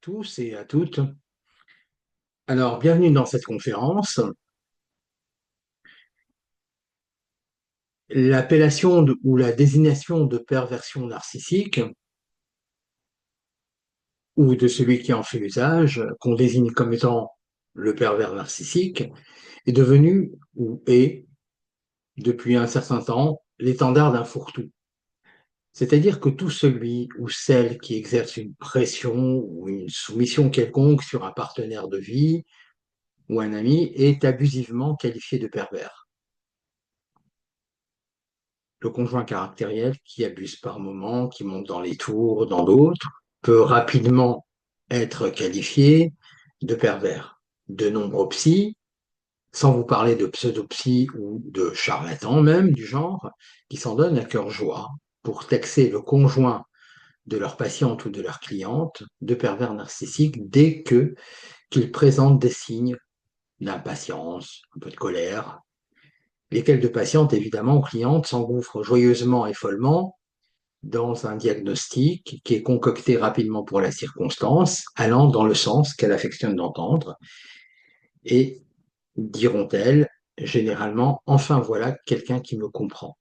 Tous et à toutes. Alors, bienvenue dans cette conférence. L'appellation ou la désignation de perversion narcissique, ou de celui qui en fait usage, qu'on désigne comme étant le pervers narcissique, est devenu ou est, depuis un certain temps, l'étendard d'un fourre-tout. C'est-à-dire que tout celui ou celle qui exerce une pression ou une soumission quelconque sur un partenaire de vie ou un ami est abusivement qualifié de pervers. Le conjoint caractériel qui abuse par moments, qui monte dans les tours, dans d'autres, peut rapidement être qualifié de pervers. De nombreux psys, sans vous parler de pseudopsies ou de charlatans même du genre, qui s'en donnent à cœur joie pour taxer le conjoint de leur patiente ou de leur cliente de pervers narcissique dès qu'il présente des signes d'impatience, un peu de colère, lesquels de patientes évidemment ou clientes s'engouffrent joyeusement et follement dans un diagnostic qui est concocté rapidement pour la circonstance, allant dans le sens qu'elle affectionne d'entendre, et diront-elles généralement, enfin voilà quelqu'un qui me comprend.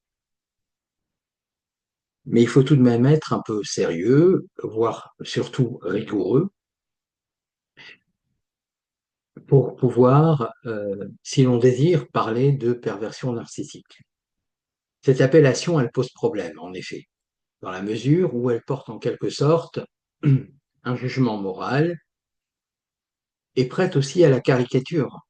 Mais il faut tout de même être un peu sérieux, voire surtout rigoureux, pour pouvoir, si l'on désire, parler de perversion narcissique. Cette appellation, elle pose problème, en effet, dans la mesure où elle porte en quelque sorte un jugement moral et prête aussi à la caricature.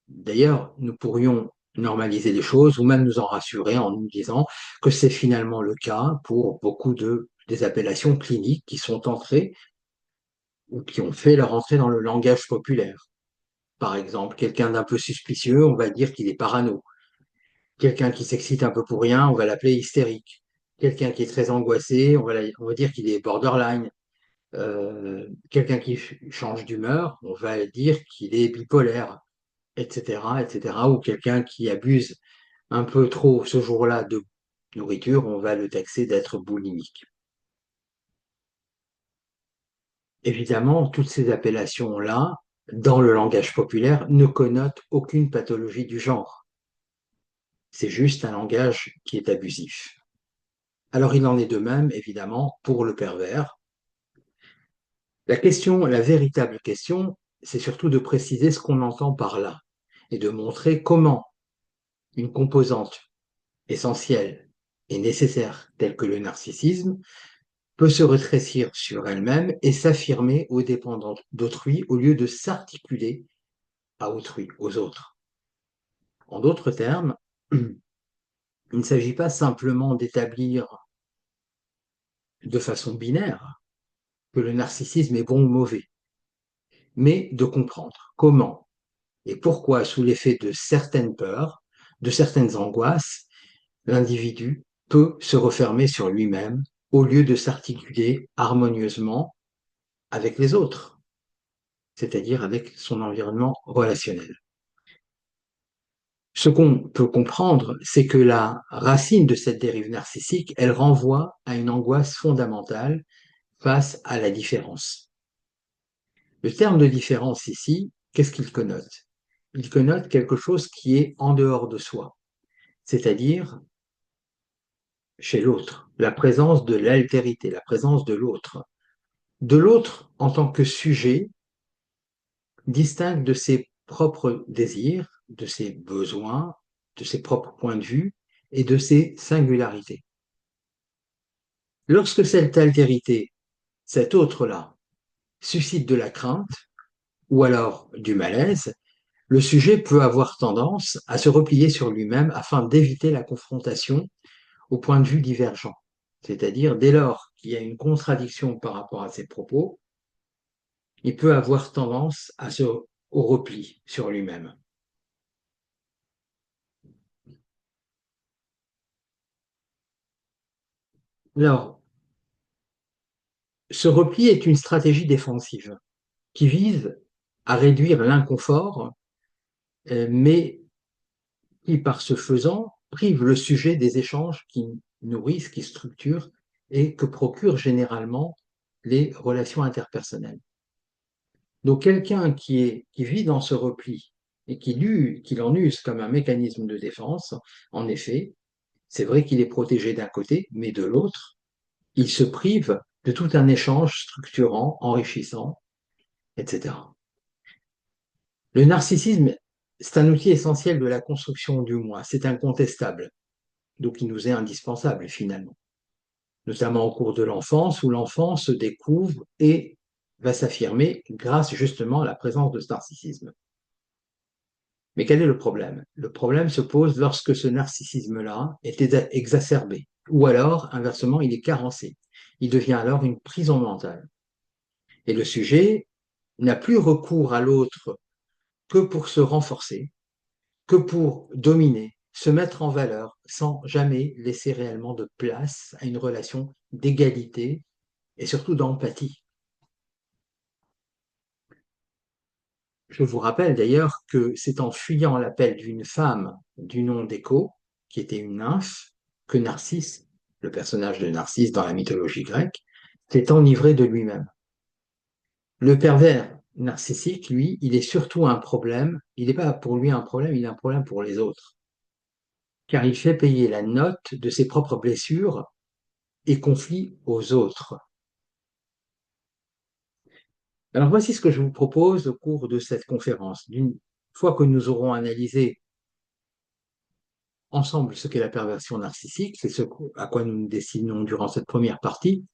D'ailleurs, nous pourrions normaliser les choses ou même nous en rassurer en nous disant que c'est finalement le cas pour beaucoup des appellations cliniques qui sont entrées ou qui ont fait leur entrée dans le langage populaire. Par exemple, quelqu'un d'un peu suspicieux, on va dire qu'il est parano. Quelqu'un qui s'excite un peu pour rien, on va l'appeler hystérique. Quelqu'un qui est très angoissé, on va dire qu'il est borderline. Quelqu'un qui change d'humeur, on va dire qu'il est bipolaire, etc., etc. Ou quelqu'un qui abuse un peu trop ce jour-là de nourriture, on va le taxer d'être boulimique. Évidemment, toutes ces appellations-là, dans le langage populaire, ne connotent aucune pathologie du genre. C'est juste un langage qui est abusif. Alors il en est de même, évidemment, pour le pervers. La véritable question, c'est surtout de préciser ce qu'on entend par là et de montrer comment une composante essentielle et nécessaire telle que le narcissisme peut se rétrécir sur elle-même et s'affirmer aux dépens d'autrui au lieu de s'articuler à autrui, aux autres. En d'autres termes, il ne s'agit pas simplement d'établir de façon binaire que le narcissisme est bon ou mauvais, mais de comprendre comment et pourquoi, sous l'effet de certaines peurs, de certaines angoisses, l'individu peut se refermer sur lui-même au lieu de s'articuler harmonieusement avec les autres, c'est-à-dire avec son environnement relationnel. Ce qu'on peut comprendre, c'est que la racine de cette dérive narcissique, elle renvoie à une angoisse fondamentale face à la différence. Le terme de différence ici, qu'est-ce qu'il connote? Il connote quelque chose qui est en dehors de soi, c'est-à-dire chez l'autre, la présence de l'altérité, la présence de l'autre. De l'autre en tant que sujet distinct de ses propres désirs, de ses besoins, de ses propres points de vue et de ses singularités. Lorsque cette altérité, cet autre-là, suscite de la crainte ou alors du malaise, le sujet peut avoir tendance à se replier sur lui-même afin d'éviter la confrontation aux points de vue divergents. C'est-à-dire, dès lors qu'il y a une contradiction par rapport à ses propos, il peut avoir tendance au repli sur lui-même. Alors, ce repli est une stratégie défensive qui vise à réduire l'inconfort, mais qui, par ce faisant, prive le sujet des échanges qui nourrissent, qui structurent et que procurent généralement les relations interpersonnelles. Donc quelqu'un qui vit dans ce repli et qui en use comme un mécanisme de défense, en effet, c'est vrai qu'il est protégé d'un côté, mais de l'autre, il se prive de tout un échange structurant, enrichissant, etc. Le narcissisme, c'est un outil essentiel de la construction du moi, c'est incontestable, donc il nous est indispensable finalement, notamment au cours de l'enfance, où l'enfant se découvre et va s'affirmer grâce justement à la présence de ce narcissisme. Mais quel est le problème? Le problème se pose lorsque ce narcissisme-là est exacerbé, ou alors, inversement, il est carencé. Il devient alors une prison mentale. Et le sujet n'a plus recours à l'autre que pour se renforcer, que pour dominer, se mettre en valeur, sans jamais laisser réellement de place à une relation d'égalité et surtout d'empathie. Je vous rappelle d'ailleurs que c'est en fuyant l'appel d'une femme du nom d'Écho, qui était une nymphe, que Narcisse, le personnage de Narcisse dans la mythologie grecque, s'est enivré de lui-même. Le pervers narcissique, lui, il est surtout un problème, il n'est pas pour lui un problème, il est un problème pour les autres, car il fait payer la note de ses propres blessures et conflits aux autres. Alors voici ce que je vous propose au cours de cette conférence. D'une fois que nous aurons analysé ensemble ce qu'est la perversion narcissique, c'est ce à quoi nous nous destinons durant cette première partie.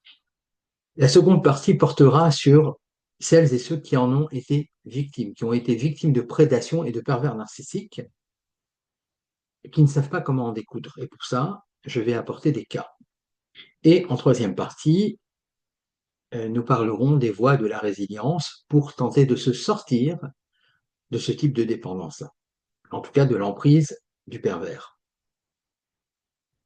La seconde partie portera sur celles et ceux qui en ont été victimes, qui ont été victimes de prédation et de pervers narcissiques, et qui ne savent pas comment en découdre. Et pour ça, je vais apporter des cas. Et en troisième partie, nous parlerons des voies de la résilience pour tenter de se sortir de ce type de dépendance, en tout cas de l'emprise du pervers.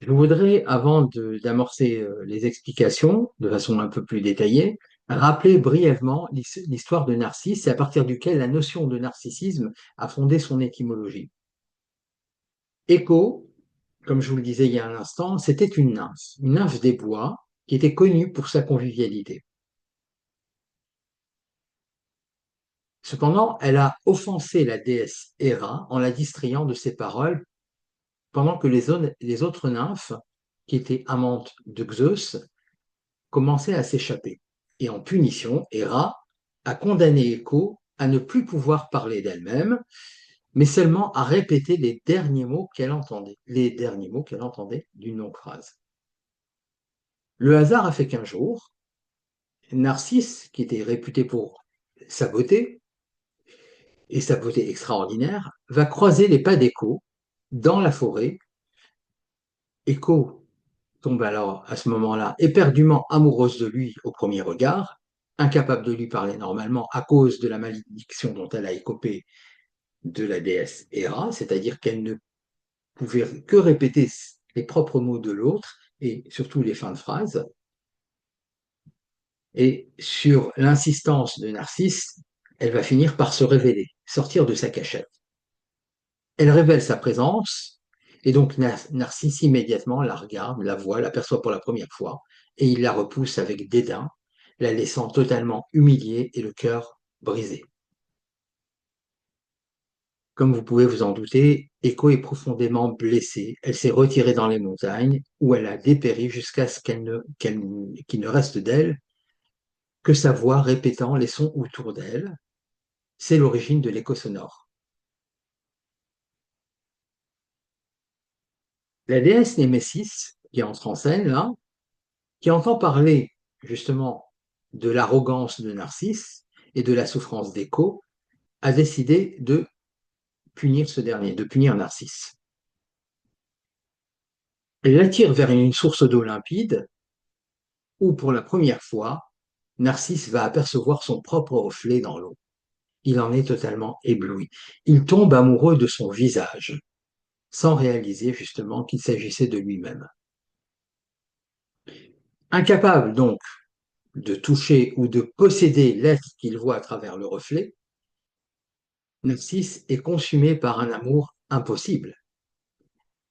Je voudrais, avant d'amorcer les explications de façon un peu plus détaillée, rappeler brièvement l'histoire de Narcisse et à partir duquel la notion de narcissisme a fondé son étymologie. Écho, comme je vous le disais il y a un instant, c'était une nymphe des bois qui était connue pour sa convivialité. Cependant, elle a offensé la déesse Héra en la distrayant de ses paroles pendant que les autres nymphes, qui étaient amantes de Zeus, commençaient à s'échapper. Et en punition, Héra a condamné Écho à ne plus pouvoir parler d'elle-même, mais seulement à répéter les derniers mots qu'elle entendait d'une longue phrase. Le hasard a fait qu'un jour, Narcisse, qui était réputé pour sa beauté, et sa beauté extraordinaire, va croiser les pas d'Écho dans la forêt. Écho tombe alors à ce moment-là éperdument amoureuse de lui au premier regard, incapable de lui parler normalement à cause de la malédiction dont elle a écopé de la déesse Héra, c'est-à-dire qu'elle ne pouvait que répéter les propres mots de l'autre et surtout les fins de phrase. Et sur l'insistance de Narcisse, elle va finir par se révéler, sortir de sa cachette. Elle révèle sa présence, et donc Narcisse immédiatement la regarde, la voit, l'aperçoit pour la première fois, et il la repousse avec dédain, la laissant totalement humiliée et le cœur brisé. Comme vous pouvez vous en douter, Écho est profondément blessée. Elle s'est retirée dans les montagnes, où elle a dépéri jusqu'à ce qu'il ne reste d'elle que sa voix répétant les sons autour d'elle. C'est l'origine de l'écho sonore. La déesse Némésis, qui entre en scène là, qui entend parler justement de l'arrogance de Narcisse et de la souffrance d'Écho, a décidé de punir ce dernier, de punir Narcisse. Elle l'attire vers une source d'eau limpide où, pour la première fois, Narcisse va apercevoir son propre reflet dans l'eau. Il en est totalement ébloui. Il tombe amoureux de son visage, sans réaliser justement qu'il s'agissait de lui-même. Incapable donc de toucher ou de posséder l'être qu'il voit à travers le reflet, Narcisse est consumé par un amour impossible.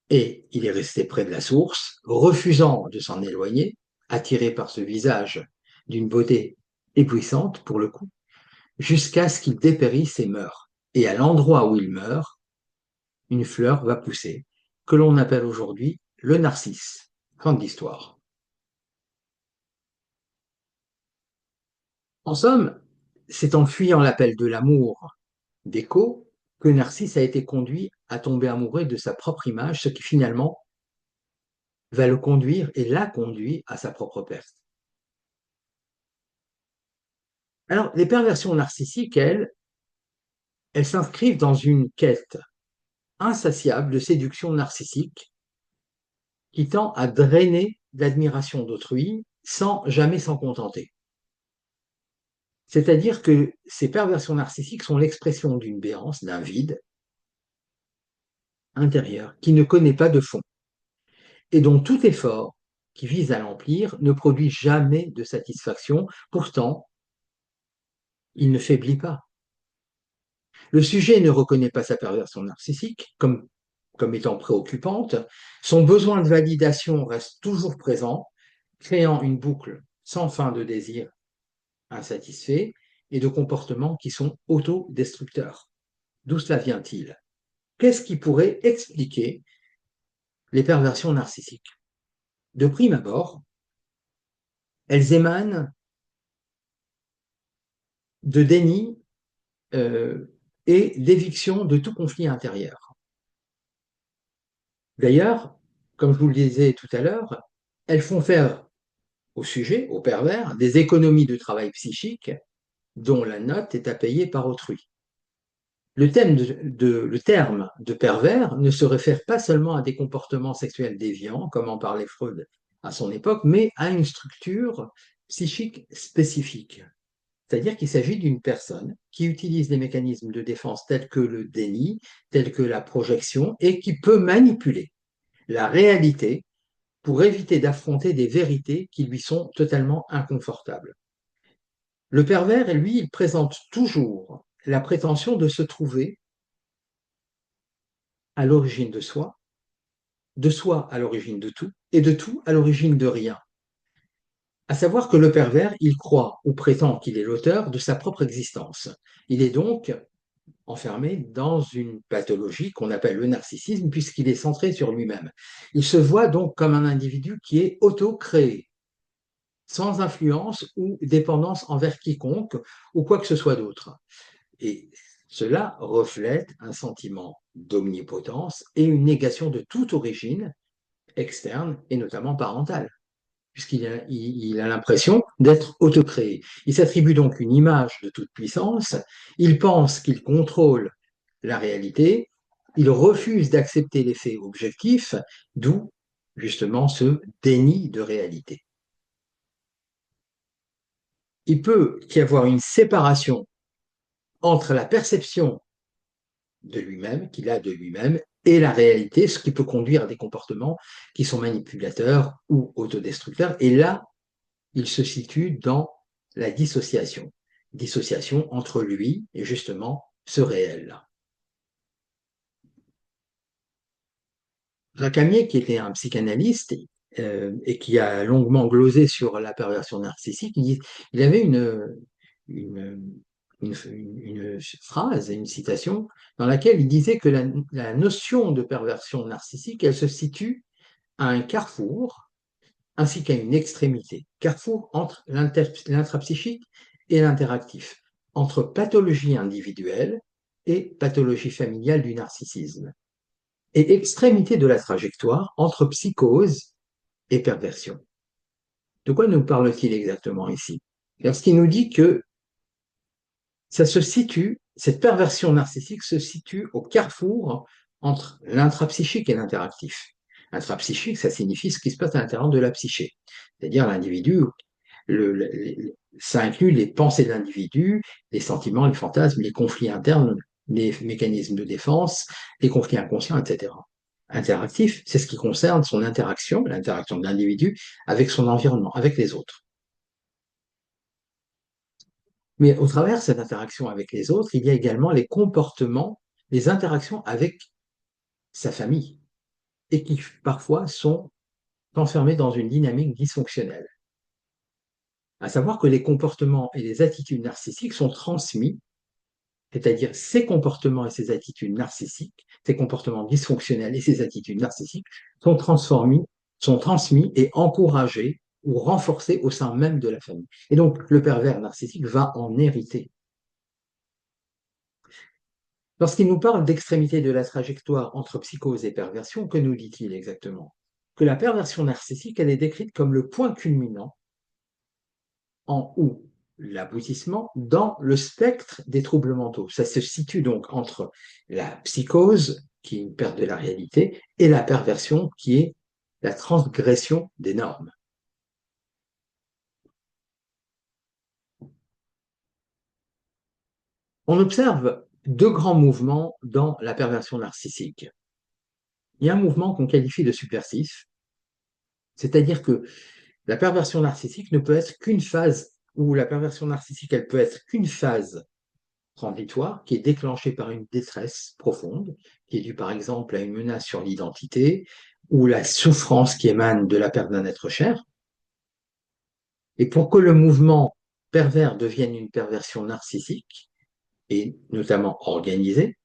Et il est resté près de la source, refusant de s'en éloigner, attiré par ce visage d'une beauté éblouissante pour le coup, jusqu'à ce qu'il dépérisse et meure. Et à l'endroit où il meurt, une fleur va pousser, que l'on appelle aujourd'hui le narcisse. Fin de l'histoire. En somme, c'est en fuyant l'appel de l'amour d'Écho que Narcisse a été conduit à tomber amoureux de sa propre image, ce qui finalement va le conduire et l'a conduit à sa propre perte. Alors, les perversions narcissiques, elles s'inscrivent dans une quête insatiable de séduction narcissique qui tend à drainer l'admiration d'autrui sans jamais s'en contenter. C'est-à-dire que ces perversions narcissiques sont l'expression d'une béance, d'un vide intérieur qui ne connaît pas de fond et dont tout effort qui vise à l'emplir ne produit jamais de satisfaction. Pourtant, il ne faiblit pas. Le sujet ne reconnaît pas sa perversion narcissique comme étant préoccupante. Son besoin de validation reste toujours présent, créant une boucle sans fin de désirs insatisfaits et de comportements qui sont autodestructeurs. D'où cela vient-il? Qu'est-ce qui pourrait expliquer les perversions narcissiques? De prime abord, elles émanent de déni et d'éviction de tout conflit intérieur. D'ailleurs, comme je vous le disais tout à l'heure, elles font faire au sujet, au pervers, des économies de travail psychique dont la note est à payer par autrui. Le terme de pervers ne se réfère pas seulement à des comportements sexuels déviants, comme en parlait Freud à son époque, mais à une structure psychique spécifique. C'est-à-dire qu'il s'agit d'une personne qui utilise des mécanismes de défense tels que le déni, tels que la projection, et qui peut manipuler la réalité pour éviter d'affronter des vérités qui lui sont totalement inconfortables. Le pervers, lui, il présente toujours la prétention de se trouver à l'origine de soi à l'origine de tout, et de tout à l'origine de rien. À savoir que le pervers, il croit ou prétend qu'il est l'auteur de sa propre existence. Il est donc enfermé dans une pathologie qu'on appelle le narcissisme, puisqu'il est centré sur lui-même. Il se voit donc comme un individu qui est auto-créé, sans influence ou dépendance envers quiconque ou quoi que ce soit d'autre. Et cela reflète un sentiment d'omnipotence et une négation de toute origine externe et notamment parentale, puisqu'il a l'impression d'être autocréé. Il s'attribue donc une image de toute puissance, il pense qu'il contrôle la réalité, il refuse d'accepter les faits objectifs, d'où justement ce déni de réalité. Il peut y avoir une séparation entre la perception de lui-même, qu'il a de lui-même, et la réalité, ce qui peut conduire à des comportements qui sont manipulateurs ou autodestructeurs. Et là, il se situe dans la dissociation entre lui et justement ce réel-là. Racamier, qui était un psychanalyste et qui a longuement glosé sur la perversion narcissique, il avait une, une phrase, une citation, dans laquelle il disait que la notion de perversion narcissique, elle se situe à un carrefour ainsi qu'à une extrémité. Carrefour entre l'intrapsychique et l'interactif, entre pathologie individuelle et pathologie familiale du narcissisme, et extrémité de la trajectoire entre psychose et perversion. De quoi nous parle-t-il exactement ici? Parce qu'il nous dit que ça se situe, cette perversion narcissique se situe au carrefour entre l'intrapsychique et l'interactif. Intrapsychique, ça signifie ce qui se passe à l'intérieur de la psyché, c'est-à-dire l'individu, ça inclut les pensées de l'individu, les sentiments, les fantasmes, les conflits internes, les mécanismes de défense, les conflits inconscients, etc. Interactif, c'est ce qui concerne son interaction, l'interaction de l'individu avec son environnement, avec les autres. Mais au travers de cette interaction avec les autres, il y a également les comportements, les interactions avec sa famille, et qui parfois sont enfermés dans une dynamique dysfonctionnelle. à savoir que les comportements et les attitudes narcissiques sont transmis, c'est-à-dire ces comportements et ces attitudes narcissiques, ces comportements dysfonctionnels et ces attitudes narcissiques sont sont transmis et encouragés ou renforcés au sein même de la famille. Et donc, le pervers narcissique va en hériter. Lorsqu'il nous parle d'extrémité de la trajectoire entre psychose et perversion, que nous dit-il exactement? Que la perversion narcissique, elle est décrite comme le point culminant en ou l'aboutissement dans le spectre des troubles mentaux. Ça se situe donc entre la psychose, qui est une perte de la réalité, et la perversion, qui est la transgression des normes. On observe deux grands mouvements dans la perversion narcissique. Il y a un mouvement qu'on qualifie de subversif, c'est-à-dire que la perversion narcissique ne peut être qu'une phase, ou la perversion narcissique, elle peut être qu'une phase transitoire qui est déclenchée par une détresse profonde, qui est due par exemple à une menace sur l'identité ou la souffrance qui émane de la perte d'un être cher. Et pour que le mouvement pervers devienne une perversion narcissique, et notamment organisée,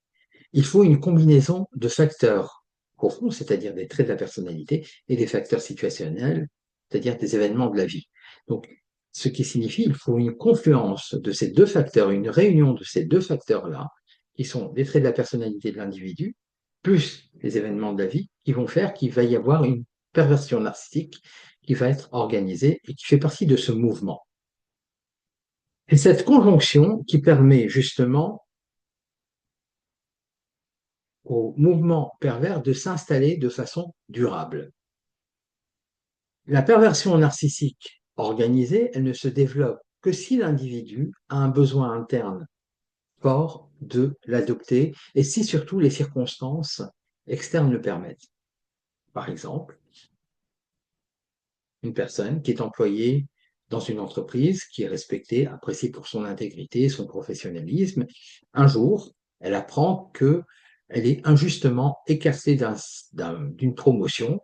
il faut une combinaison de facteurs profonds, c'est-à-dire des traits de la personnalité, et des facteurs situationnels, c'est-à-dire des événements de la vie. Donc, ce qui signifie qu'il faut une confluence de ces deux facteurs, une réunion de ces deux facteurs-là, qui sont des traits de la personnalité de l'individu, plus les événements de la vie, qui vont faire qu'il va y avoir une perversion narcissique qui va être organisée et qui fait partie de ce mouvement. C'est cette conjonction qui permet justement au mouvement pervers de s'installer de façon durable. La perversion narcissique organisée, elle ne se développe que si l'individu a un besoin interne fort de l'adopter et si surtout les circonstances externes le permettent. Par exemple, une personne qui est employée dans une entreprise qui est respectée, appréciée pour son intégrité, son professionnalisme, un jour, elle apprend qu'elle est injustement écartée d'une promotion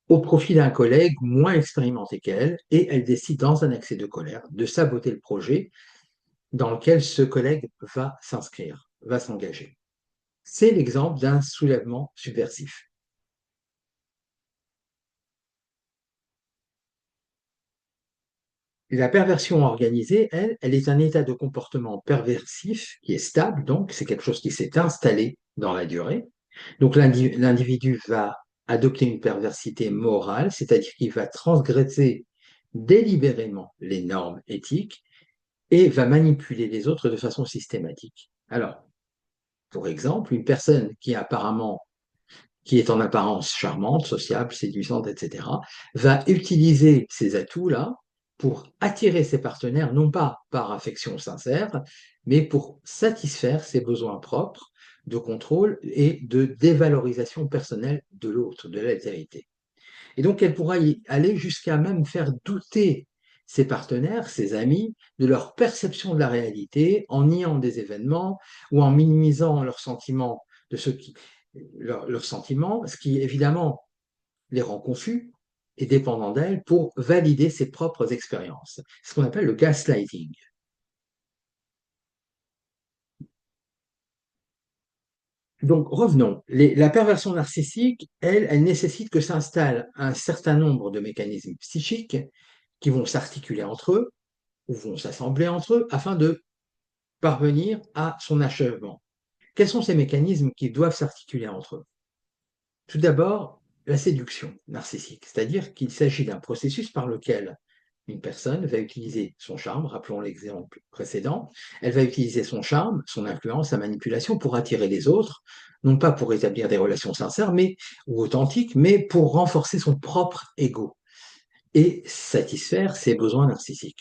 au profit d'un collègue moins expérimenté qu'elle, et elle décide, dans un accès de colère, de saboter le projet dans lequel ce collègue va s'inscrire, va s'engager. C'est l'exemple d'un soulèvement subversif. La perversion organisée, elle est un état de comportement perversif qui est stable, donc c'est quelque chose qui s'est installé dans la durée. Donc l'individu va adopter une perversité morale, c'est-à-dire qu'il va transgresser délibérément les normes éthiques et va manipuler les autres de façon systématique. Alors, pour exemple, une personne qui est en apparence charmante, sociable, séduisante, etc., va utiliser ces atouts-là pour attirer ses partenaires, non pas par affection sincère, mais pour satisfaire ses besoins propres de contrôle et de dévalorisation personnelle de l'autre, de l'altérité. Et donc, elle pourra y aller jusqu'à même faire douter ses partenaires, ses amis, de leur perception de la réalité en niant des événements ou en minimisant leurs sentiments de ce qui, leurs sentiments, ce qui évidemment les rend confus et dépendants d'elles pour valider ses propres expériences. C'est ce qu'on appelle le gaslighting. Donc revenons. La perversion narcissique, elle nécessite que s'installe un certain nombre de mécanismes psychiques qui vont s'articuler entre eux ou vont s'assembler entre eux afin de parvenir à son achèvement. Quels sont ces mécanismes qui doivent s'articuler entre eux? Tout d'abord, la séduction narcissique, c'est-à-dire qu'il s'agit d'un processus par lequel une personne va utiliser son charme, rappelons l'exemple précédent, elle va utiliser son charme, son influence, sa manipulation pour attirer les autres, non pas pour établir des relations sincères ou authentiques, mais pour renforcer son propre ego et satisfaire ses besoins narcissiques.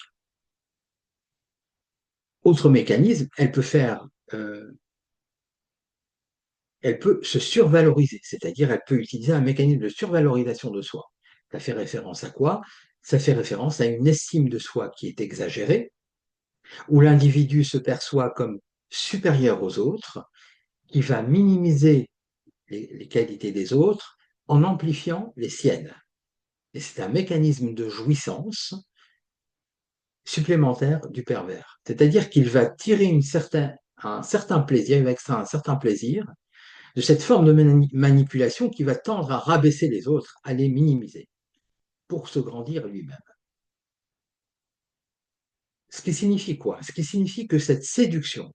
Autre mécanisme, elle peut se survaloriser, c'est-à-dire elle peut utiliser un mécanisme de survalorisation de soi. Ça fait référence à quoi? Ça fait référence à une estime de soi qui est exagérée, où l'individu se perçoit comme supérieur aux autres, qui va minimiser les qualités des autres en amplifiant les siennes. Et c'est un mécanisme de jouissance supplémentaire du pervers. C'est-à-dire qu'il va tirer un certain plaisir, il va extraire un certain plaisir de cette forme de manipulation qui va tendre à rabaisser les autres, à les minimiser, pour se grandir lui-même. Ce qui signifie quoi? Ce qui signifie que cette séduction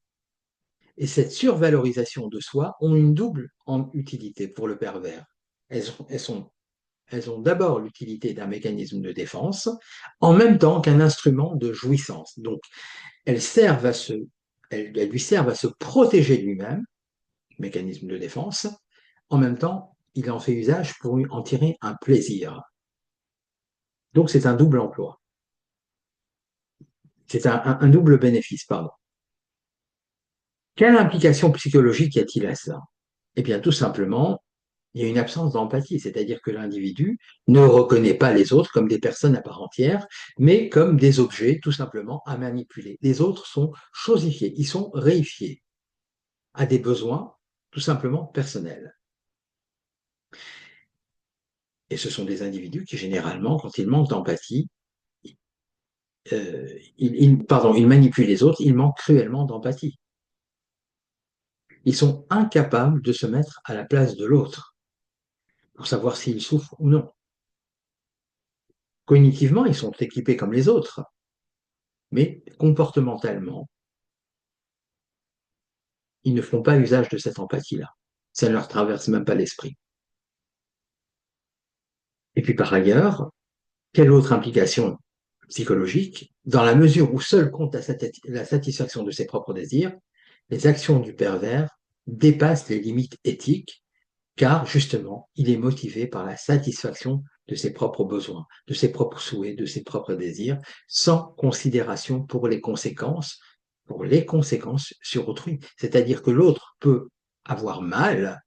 et cette survalorisation de soi ont une double utilité pour le pervers. Elles, elles sont elles ont d'abord l'utilité d'un mécanisme de défense, en même temps qu'un instrument de jouissance. Donc, elles lui servent à se protéger de lui-même, mécanisme de défense, en même temps, il en fait usage pour en tirer un plaisir. Donc, c'est un double emploi. C'est un double bénéfice, pardon. Quelle implication psychologique y a-t-il à ça? Eh bien, tout simplement, il y a une absence d'empathie, c'est-à-dire que l'individu ne reconnaît pas les autres comme des personnes à part entière, mais comme des objets tout simplement à manipuler. Les autres sont chosifiés, ils sont réifiés à des besoins tout simplement personnels. Et ce sont des individus qui, généralement, quand ils manquent d'empathie, ils manipulent les autres, ils manquent cruellement d'empathie. Ils sont incapables de se mettre à la place de l'autre pour savoir s'il souffre ou non. Cognitivement, ils sont équipés comme les autres, mais comportementalement, ils ne font pas usage de cette empathie-là. Ça ne leur traverse même pas l'esprit. Et puis par ailleurs, quelle autre implication psychologique? Dans la mesure où seul compte la satisfaction de ses propres désirs, les actions du pervers dépassent les limites éthiques, car justement, il est motivé par la satisfaction de ses propres besoins, de ses propres souhaits, de ses propres désirs, sans considération pour les conséquences sur autrui. C'est-à-dire que l'autre peut avoir mal,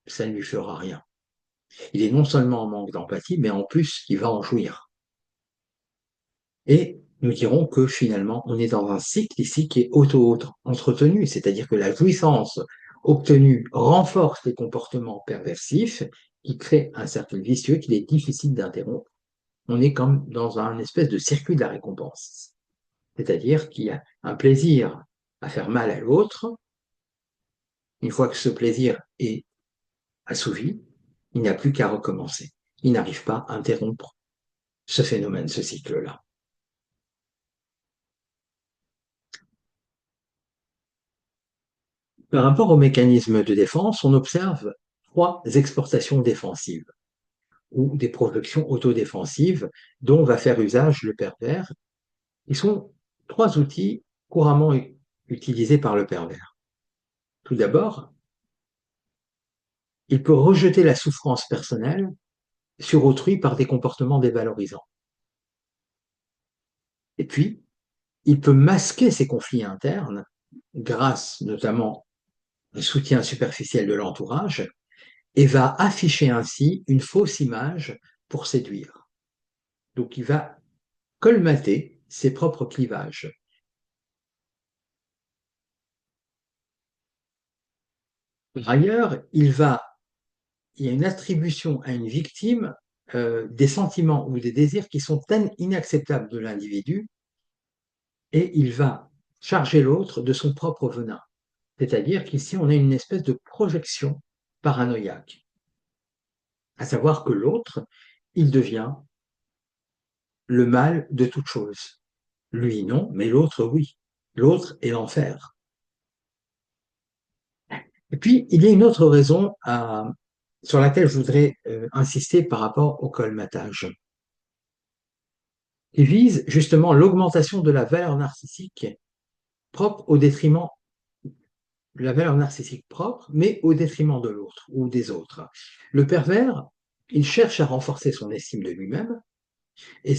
ça ne lui fera rien. Il est non seulement en manque d'empathie, mais en plus, il va en jouir. Et nous dirons que finalement, on est dans un cycle ici qui est auto-entretenu, c'est-à-dire que la jouissance obtenue renforce les comportements perversifs qui créent un cercle vicieux qu'il est difficile d'interrompre. On est comme dans un espèce de circuit de la récompense. C'est-à-dire qu'il y a un plaisir à faire mal à l'autre. Une fois que ce plaisir est assouvi, il n'a plus qu'à recommencer. Il n'arrive pas à interrompre ce phénomène, ce cycle-là. Par rapport au mécanisme de défense, on observe trois exportations défensives ou des projections autodéfensives dont va faire usage le pervers. Ils sont trois outils couramment utilisés par le pervers. Tout d'abord, il peut rejeter la souffrance personnelle sur autrui par des comportements dévalorisants. Et puis, il peut masquer ses conflits internes grâce notamment au soutien superficiel de l'entourage et va afficher ainsi une fausse image pour séduire. Donc il va colmater ses propres clivages. Par ailleurs, il y a une attribution à une victime des sentiments ou des désirs qui sont inacceptables de l'individu et il va charger l'autre de son propre venin. C'est-à-dire qu'ici, on a une espèce de projection paranoïaque, à savoir que l'autre, il devient le mal de toute chose. Lui, non, mais l'autre, oui. L'autre est l'enfer. Et puis, il y a une autre raison sur laquelle je voudrais insister par rapport au colmatage, qui vise justement l'augmentation de la valeur narcissique propre au détriment de la valeur narcissique propre, mais au détriment de l'autre ou des autres. Le pervers, il cherche à renforcer son estime de lui-même et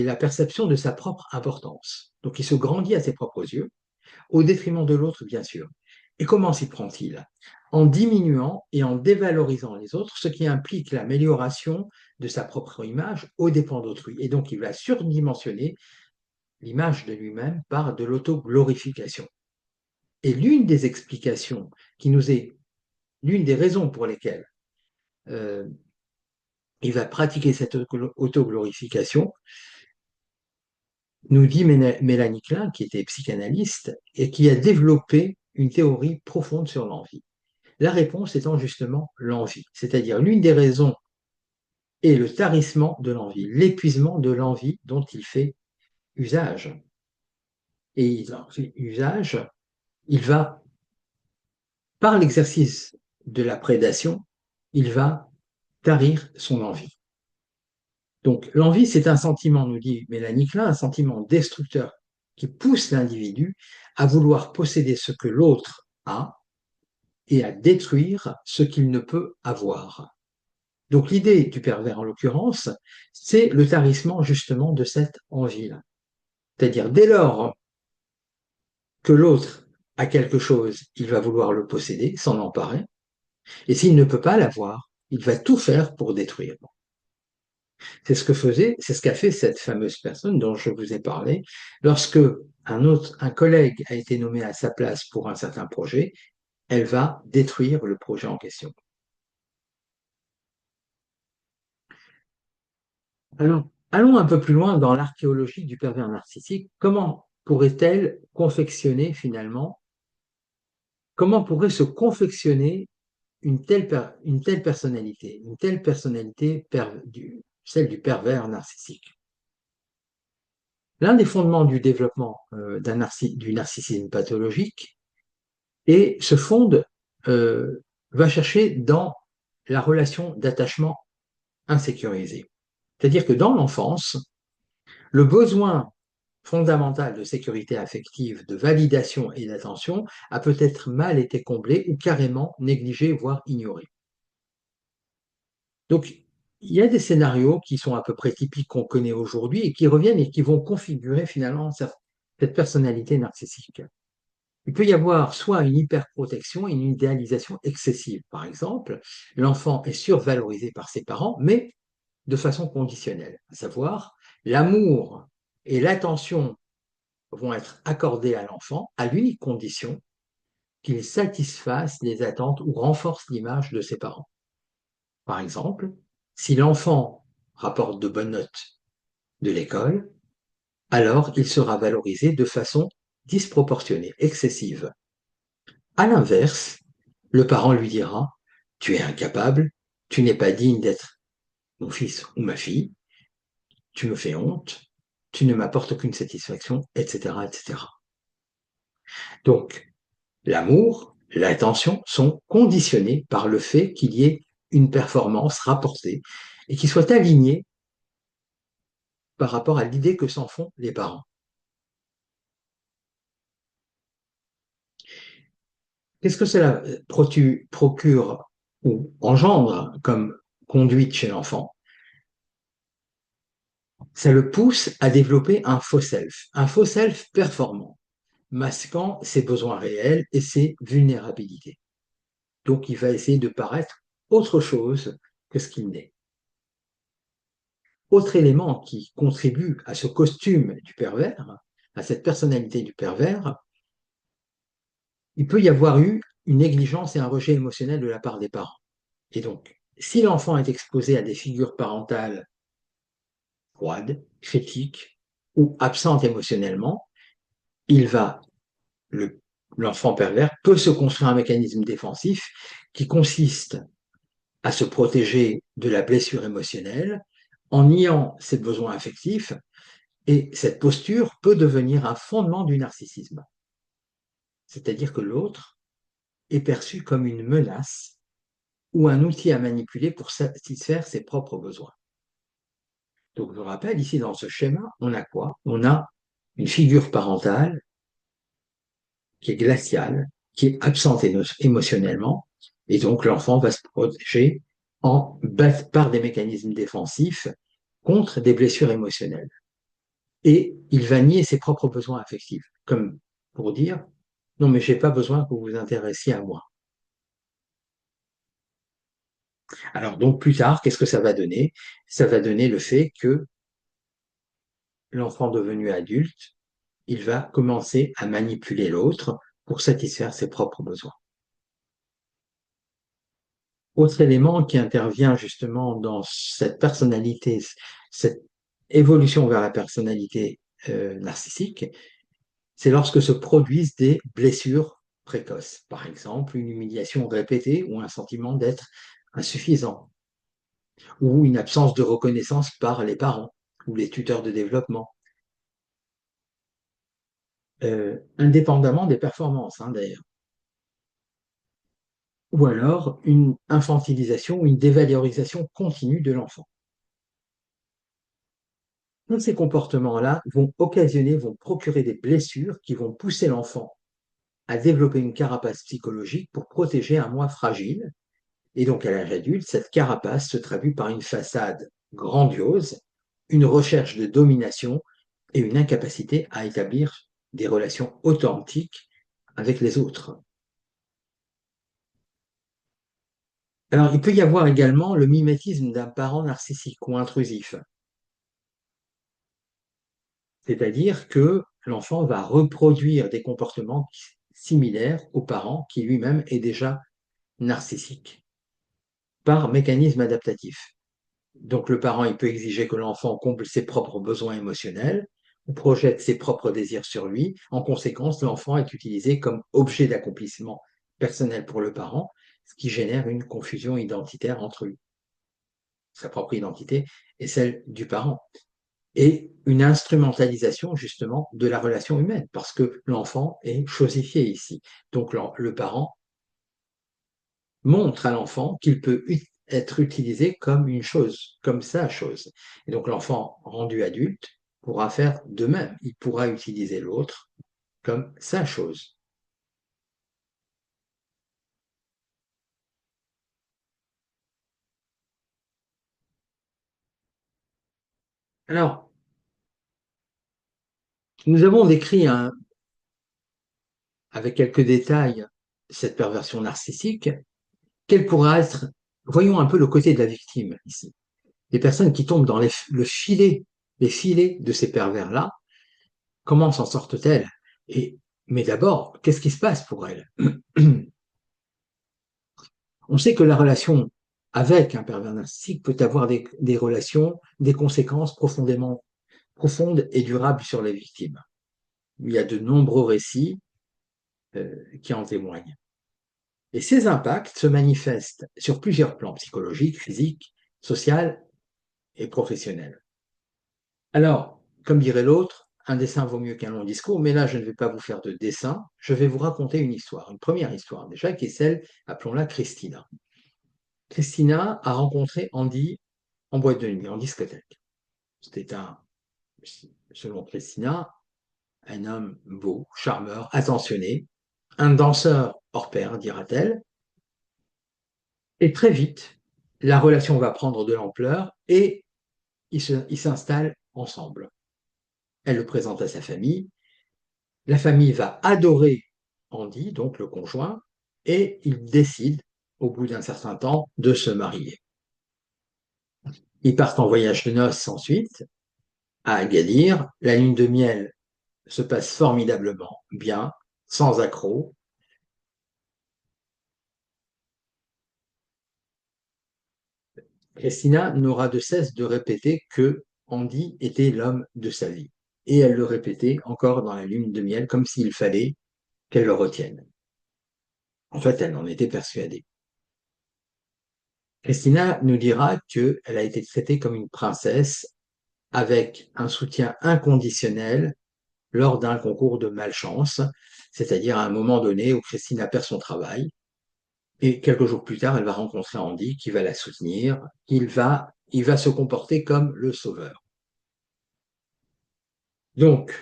la perception de sa propre importance. Donc, il se grandit à ses propres yeux, au détriment de l'autre, bien sûr. Et comment s'y prend-il? En diminuant et en dévalorisant les autres, ce qui implique l'amélioration de sa propre image aux dépens d'autrui. Et donc, il va surdimensionner l'image de lui-même par de l'autoglorification. Et l'une des explications l'une des raisons pour lesquelles il va pratiquer cette autoglorification, nous dit Mélanie Klein, qui était psychanalyste et qui a développé une théorie profonde sur l'envie. La réponse étant justement l'envie, c'est-à-dire l'une des raisons est le tarissement de l'envie, l'épuisement de l'envie dont il fait usage. Et il en fait usage, il va, par l'exercice de la prédation, il va tarir son envie. Donc l'envie, c'est un sentiment, nous dit Mélanie Klein, un sentiment destructeur qui pousse l'individu à vouloir posséder ce que l'autre a et à détruire ce qu'il ne peut avoir. Donc l'idée du pervers, en l'occurrence, c'est le tarissement justement de cette envie-là. C'est-à-dire dès lors que l'autre a quelque chose, il va vouloir le posséder, s'en emparer, et s'il ne peut pas l'avoir, il va tout faire pour détruire. C'est ce qu'a fait cette fameuse personne dont je vous ai parlé. Lorsque un collègue a été nommé à sa place pour un certain projet, elle va détruire le projet en question. Alors, allons un peu plus loin dans l'archéologie du pervers narcissique. Comment pourrait-elle confectionner finalement, comment pourrait se confectionner une telle personnalité celle du pervers narcissique? L'un des fondements du développement du narcissisme pathologique se fonde, va chercher dans la relation d'attachement insécurisée. C'est-à-dire que dans l'enfance, le besoin fondamental de sécurité affective, de validation et d'attention a peut-être mal été comblé ou carrément négligé, voire ignoré. Donc, il y a des scénarios qui sont à peu près typiques qu'on connaît aujourd'hui et qui reviennent et qui vont configurer finalement cette personnalité narcissique. Il peut y avoir soit une hyperprotection et une idéalisation excessive. Par exemple, l'enfant est survalorisé par ses parents, mais de façon conditionnelle, à savoir l'amour et l'attention vont être accordés à l'enfant à l'unique condition qu'il satisfasse les attentes ou renforce l'image de ses parents. Par exemple, si l'enfant rapporte de bonnes notes de l'école, alors il sera valorisé de façon disproportionnée, excessive. À l'inverse, le parent lui dira: tu es incapable, tu n'es pas digne d'être mon fils ou ma fille, tu me fais honte, tu ne m'apportes aucune satisfaction, etc., etc. Donc, l'amour, l'attention sont conditionnés par le fait qu'il y ait une performance rapportée et qui soit alignée par rapport à l'idée que s'en font les parents. Qu'est-ce que cela procure ou engendre comme conduite chez l'enfant? Ça le pousse à développer un faux self performant, masquant ses besoins réels et ses vulnérabilités. Donc il va essayer de paraître autre chose que ce qu'il n'est. Autre élément qui contribue à ce costume du pervers, à cette personnalité du pervers, il peut y avoir eu une négligence et un rejet émotionnel de la part des parents. Et donc, si l'enfant est exposé à des figures parentales froides, critiques ou absentes émotionnellement, il va, l'enfant pervers peut se construire un mécanisme défensif qui consiste à se protéger de la blessure émotionnelle en niant ses besoins affectifs, et cette posture peut devenir un fondement du narcissisme. C'est-à-dire que l'autre est perçu comme une menace ou un outil à manipuler pour satisfaire ses propres besoins. Donc je rappelle, ici dans ce schéma, on a quoi? On a une figure parentale qui est glaciale, qui est absente émotionnellement, et donc l'enfant va se protéger par des mécanismes défensifs contre des blessures émotionnelles. Et il va nier ses propres besoins affectifs, comme pour dire: non, mais j'ai pas besoin que vous vous intéressiez à moi. Alors donc plus tard, qu'est-ce que ça va donner? Ça va donner le fait que l'enfant devenu adulte, il va commencer à manipuler l'autre pour satisfaire ses propres besoins. Autre élément qui intervient justement dans cette personnalité, cette évolution vers la personnalité narcissique, c'est lorsque se produisent des blessures précoces. Par exemple, une humiliation répétée ou un sentiment d'être insuffisant, ou une absence de reconnaissance par les parents ou les tuteurs de développement, indépendamment des performances, hein, d'ailleurs. Ou alors une infantilisation ou une dévalorisation continue de l'enfant. Tous ces comportements-là vont occasionner, vont procurer des blessures qui vont pousser l'enfant à développer une carapace psychologique pour protéger un moi fragile. Et donc, à l'âge adulte, cette carapace se traduit par une façade grandiose, une recherche de domination et une incapacité à établir des relations authentiques avec les autres. Alors, il peut y avoir également le mimétisme d'un parent narcissique ou intrusif. C'est-à-dire que l'enfant va reproduire des comportements similaires au parent qui lui-même est déjà narcissique par mécanisme adaptatif. Donc le parent, il peut exiger que l'enfant comble ses propres besoins émotionnels ou projette ses propres désirs sur lui. En conséquence, l'enfant est utilisé comme objet d'accomplissement personnel pour le parent, ce qui génère une confusion identitaire entre lui, sa propre identité et celle du parent. Et une instrumentalisation justement de la relation humaine, parce que l'enfant est chosifié ici. Donc le parent montre à l'enfant qu'il peut être utilisé comme une chose, comme sa chose. Et donc l'enfant rendu adulte pourra faire de même. Il pourra utiliser l'autre comme sa chose. Alors, nous avons décrit avec quelques détails cette perversion narcissique. Quelle pourra être, voyons un peu le côté de la victime ici. Les personnes qui tombent dans le filet, les filets de ces pervers-là, comment s'en sortent-elles? Mais d'abord, qu'est-ce qui se passe pour elles? On sait que la relation avec un pervers narcissique peut avoir des relations, des conséquences profondément profondes et durables sur les victimes. Il y a de nombreux récits qui en témoignent. Et ces impacts se manifestent sur plusieurs plans psychologiques, physiques, social et professionnels. Alors, comme dirait l'autre, un dessin vaut mieux qu'un long discours, mais là, je ne vais pas vous faire de dessin, je vais vous raconter une histoire, une première histoire déjà, qui est celle, appelons-la Christina. Christina a rencontré Andy en boîte de nuit, en discothèque. C'était selon Christina, un homme beau, charmeur, attentionné, un danseur hors pair, dira-t-elle. Et très vite, la relation va prendre de l'ampleur et ils s'installent ensemble. Elle le présente à sa famille. La famille va adorer Andy, donc le conjoint, et ils décident, au bout d'un certain temps, de se marier. Ils partent en voyage de noces ensuite, à Agadir. La lune de miel se passe formidablement bien, sans accroc. Christina n'aura de cesse de répéter que Andy était l'homme de sa vie. Et elle le répétait encore dans la lune de miel, comme s'il fallait qu'elle le retienne. En fait, elle en était persuadée. Christina nous dira qu'elle a été traitée comme une princesse avec un soutien inconditionnel lors d'un concours de malchance, c'est-à-dire à un moment donné où Christina perd son travail. Et quelques jours plus tard, elle va rencontrer Andy qui va la soutenir. Il va se comporter comme le sauveur. Donc,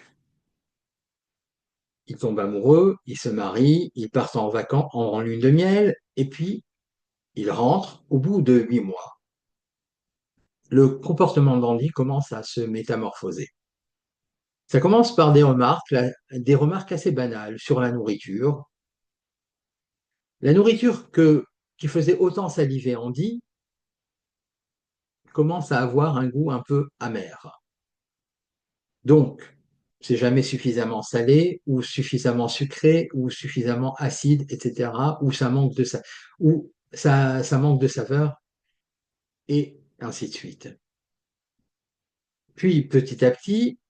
ils tombent amoureux, ils se marient, ils partent en vacances, en lune de miel, et puis ils rentrent au bout de 8 mois. Le comportement d'Andy commence à se métamorphoser. Ça commence par des remarques assez banales sur la nourriture. La nourriture qui faisait autant saliver Andy commence à avoir un goût un peu amer. Donc, c'est jamais suffisamment salé ou suffisamment sucré ou suffisamment acide, etc. Ou ça manque de saveur et ainsi de suite. Puis, petit à petit,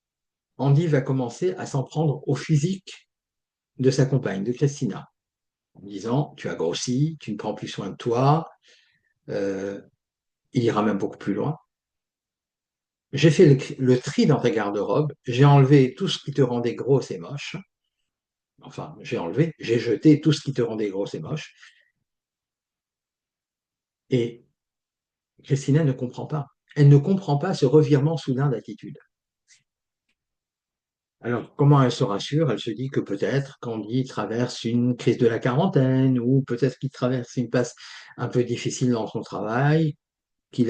Andy va commencer à s'en prendre au physique de sa compagne, de Christina, en disant, tu as grossi, tu ne prends plus soin de toi, euh, il ira même beaucoup plus loin. J'ai fait le tri dans ta garde-robe, j'ai enlevé tout ce qui te rendait grosse et moche. Enfin, j'ai jeté tout ce qui te rendait grosse et moche. Et Christina ne comprend pas. Elle ne comprend pas ce revirement soudain d'attitude. Alors, comment elle se rassure? Elle se dit que peut-être qu'Andy traverse une crise de la quarantaine, ou peut-être qu'il traverse une passe un peu difficile dans son travail, qu'il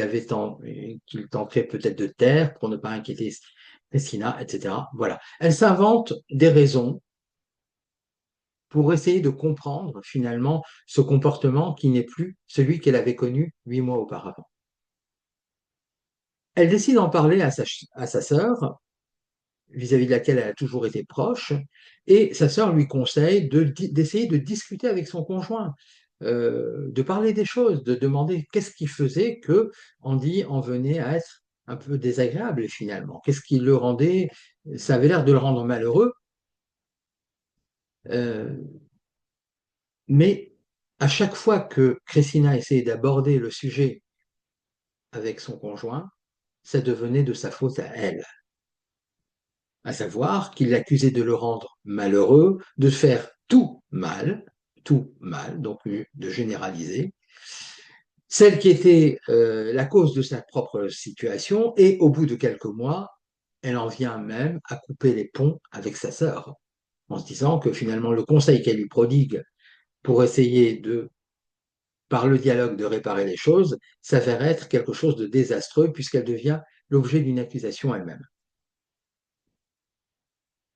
tenterait peut-être de taire pour ne pas inquiéter Christina, etc. Voilà. Elle s'invente des raisons pour essayer de comprendre finalement ce comportement qui n'est plus celui qu'elle avait connu 8 mois auparavant. Elle décide d'en parler à sa sœur, vis-à-vis de laquelle elle a toujours été proche, et sa sœur lui conseille d'essayer de discuter avec son conjoint, de parler des choses, de demander qu'est-ce qui faisait que Andy en venait à être un peu désagréable finalement, qu'est-ce qui le rendait, ça avait l'air de le rendre malheureux, euh, mais à chaque fois que Christina essayait d'aborder le sujet avec son conjoint, ça devenait de sa faute à elle. À savoir qu'il l'accusait de le rendre malheureux, de faire tout mal, donc de généraliser, celle qui était la cause de sa propre situation, et au bout de quelques mois, elle en vient même à couper les ponts avec sa sœur, en se disant que finalement le conseil qu'elle lui prodigue pour essayer de, par le dialogue, de réparer les choses, s'avère être quelque chose de désastreux puisqu'elle devient l'objet d'une accusation elle-même.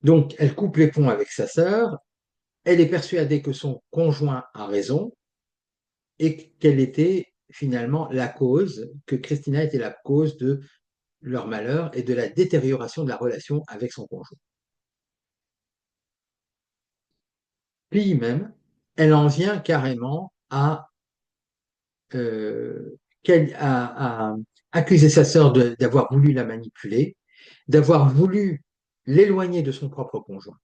Donc, elle coupe les ponts avec sa sœur, elle est persuadée que son conjoint a raison et qu'elle était finalement la cause, que Christina était la cause de leur malheur et de la détérioration de la relation avec son conjoint. Puis même, elle en vient carrément euh, à accuser sa sœur d'avoir voulu la manipuler, d'avoir voulu l'éloigner de son propre conjoint.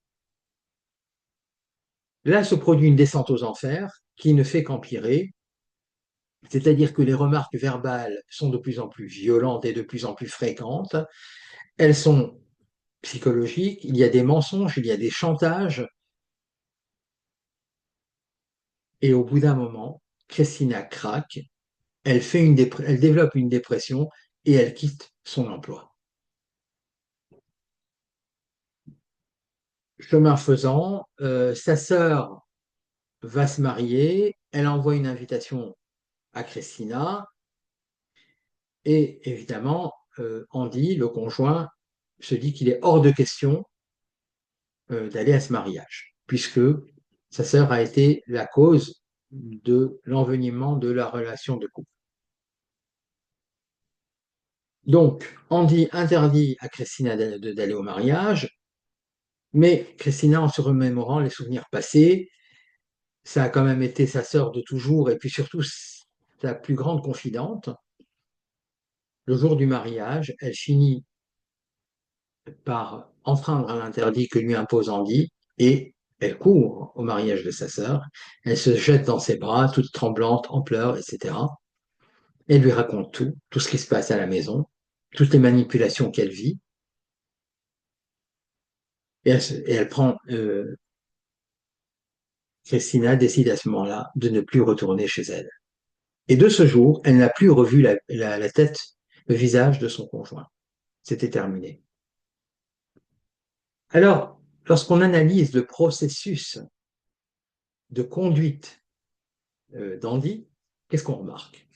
Là se produit une descente aux enfers qui ne fait qu'empirer, c'est-à-dire que les remarques verbales sont de plus en plus violentes et de plus en plus fréquentes. Elles sont psychologiques, il y a des mensonges, il y a des chantages. Et au bout d'un moment, Christina craque, elle développe une dépression et elle quitte son emploi. Chemin faisant, sa sœur va se marier, elle envoie une invitation à Christina et évidemment, Andy, le conjoint, se dit qu'il est hors de question d'aller à ce mariage, puisque sa sœur a été la cause de l'envenimement de la relation de couple. Donc, Andy interdit à Christina d'aller au mariage, mais Christina, en se remémorant les souvenirs passés, ça a quand même été sa sœur de toujours, et puis surtout sa plus grande confidente. Le jour du mariage, elle finit par enfreindre l'interdit que lui impose Andy, et elle court au mariage de sa sœur, elle se jette dans ses bras, toute tremblante, en pleurs, etc. Elle lui raconte tout ce qui se passe à la maison, toutes les manipulations qu'elle vit, et elle prend, Christina décide à ce moment-là de ne plus retourner chez elle. Et de ce jour, elle n'a plus revu la tête, le visage de son conjoint. C'était terminé. Alors, lorsqu'on analyse le processus de conduite d'Andy, qu'est-ce qu'on remarque?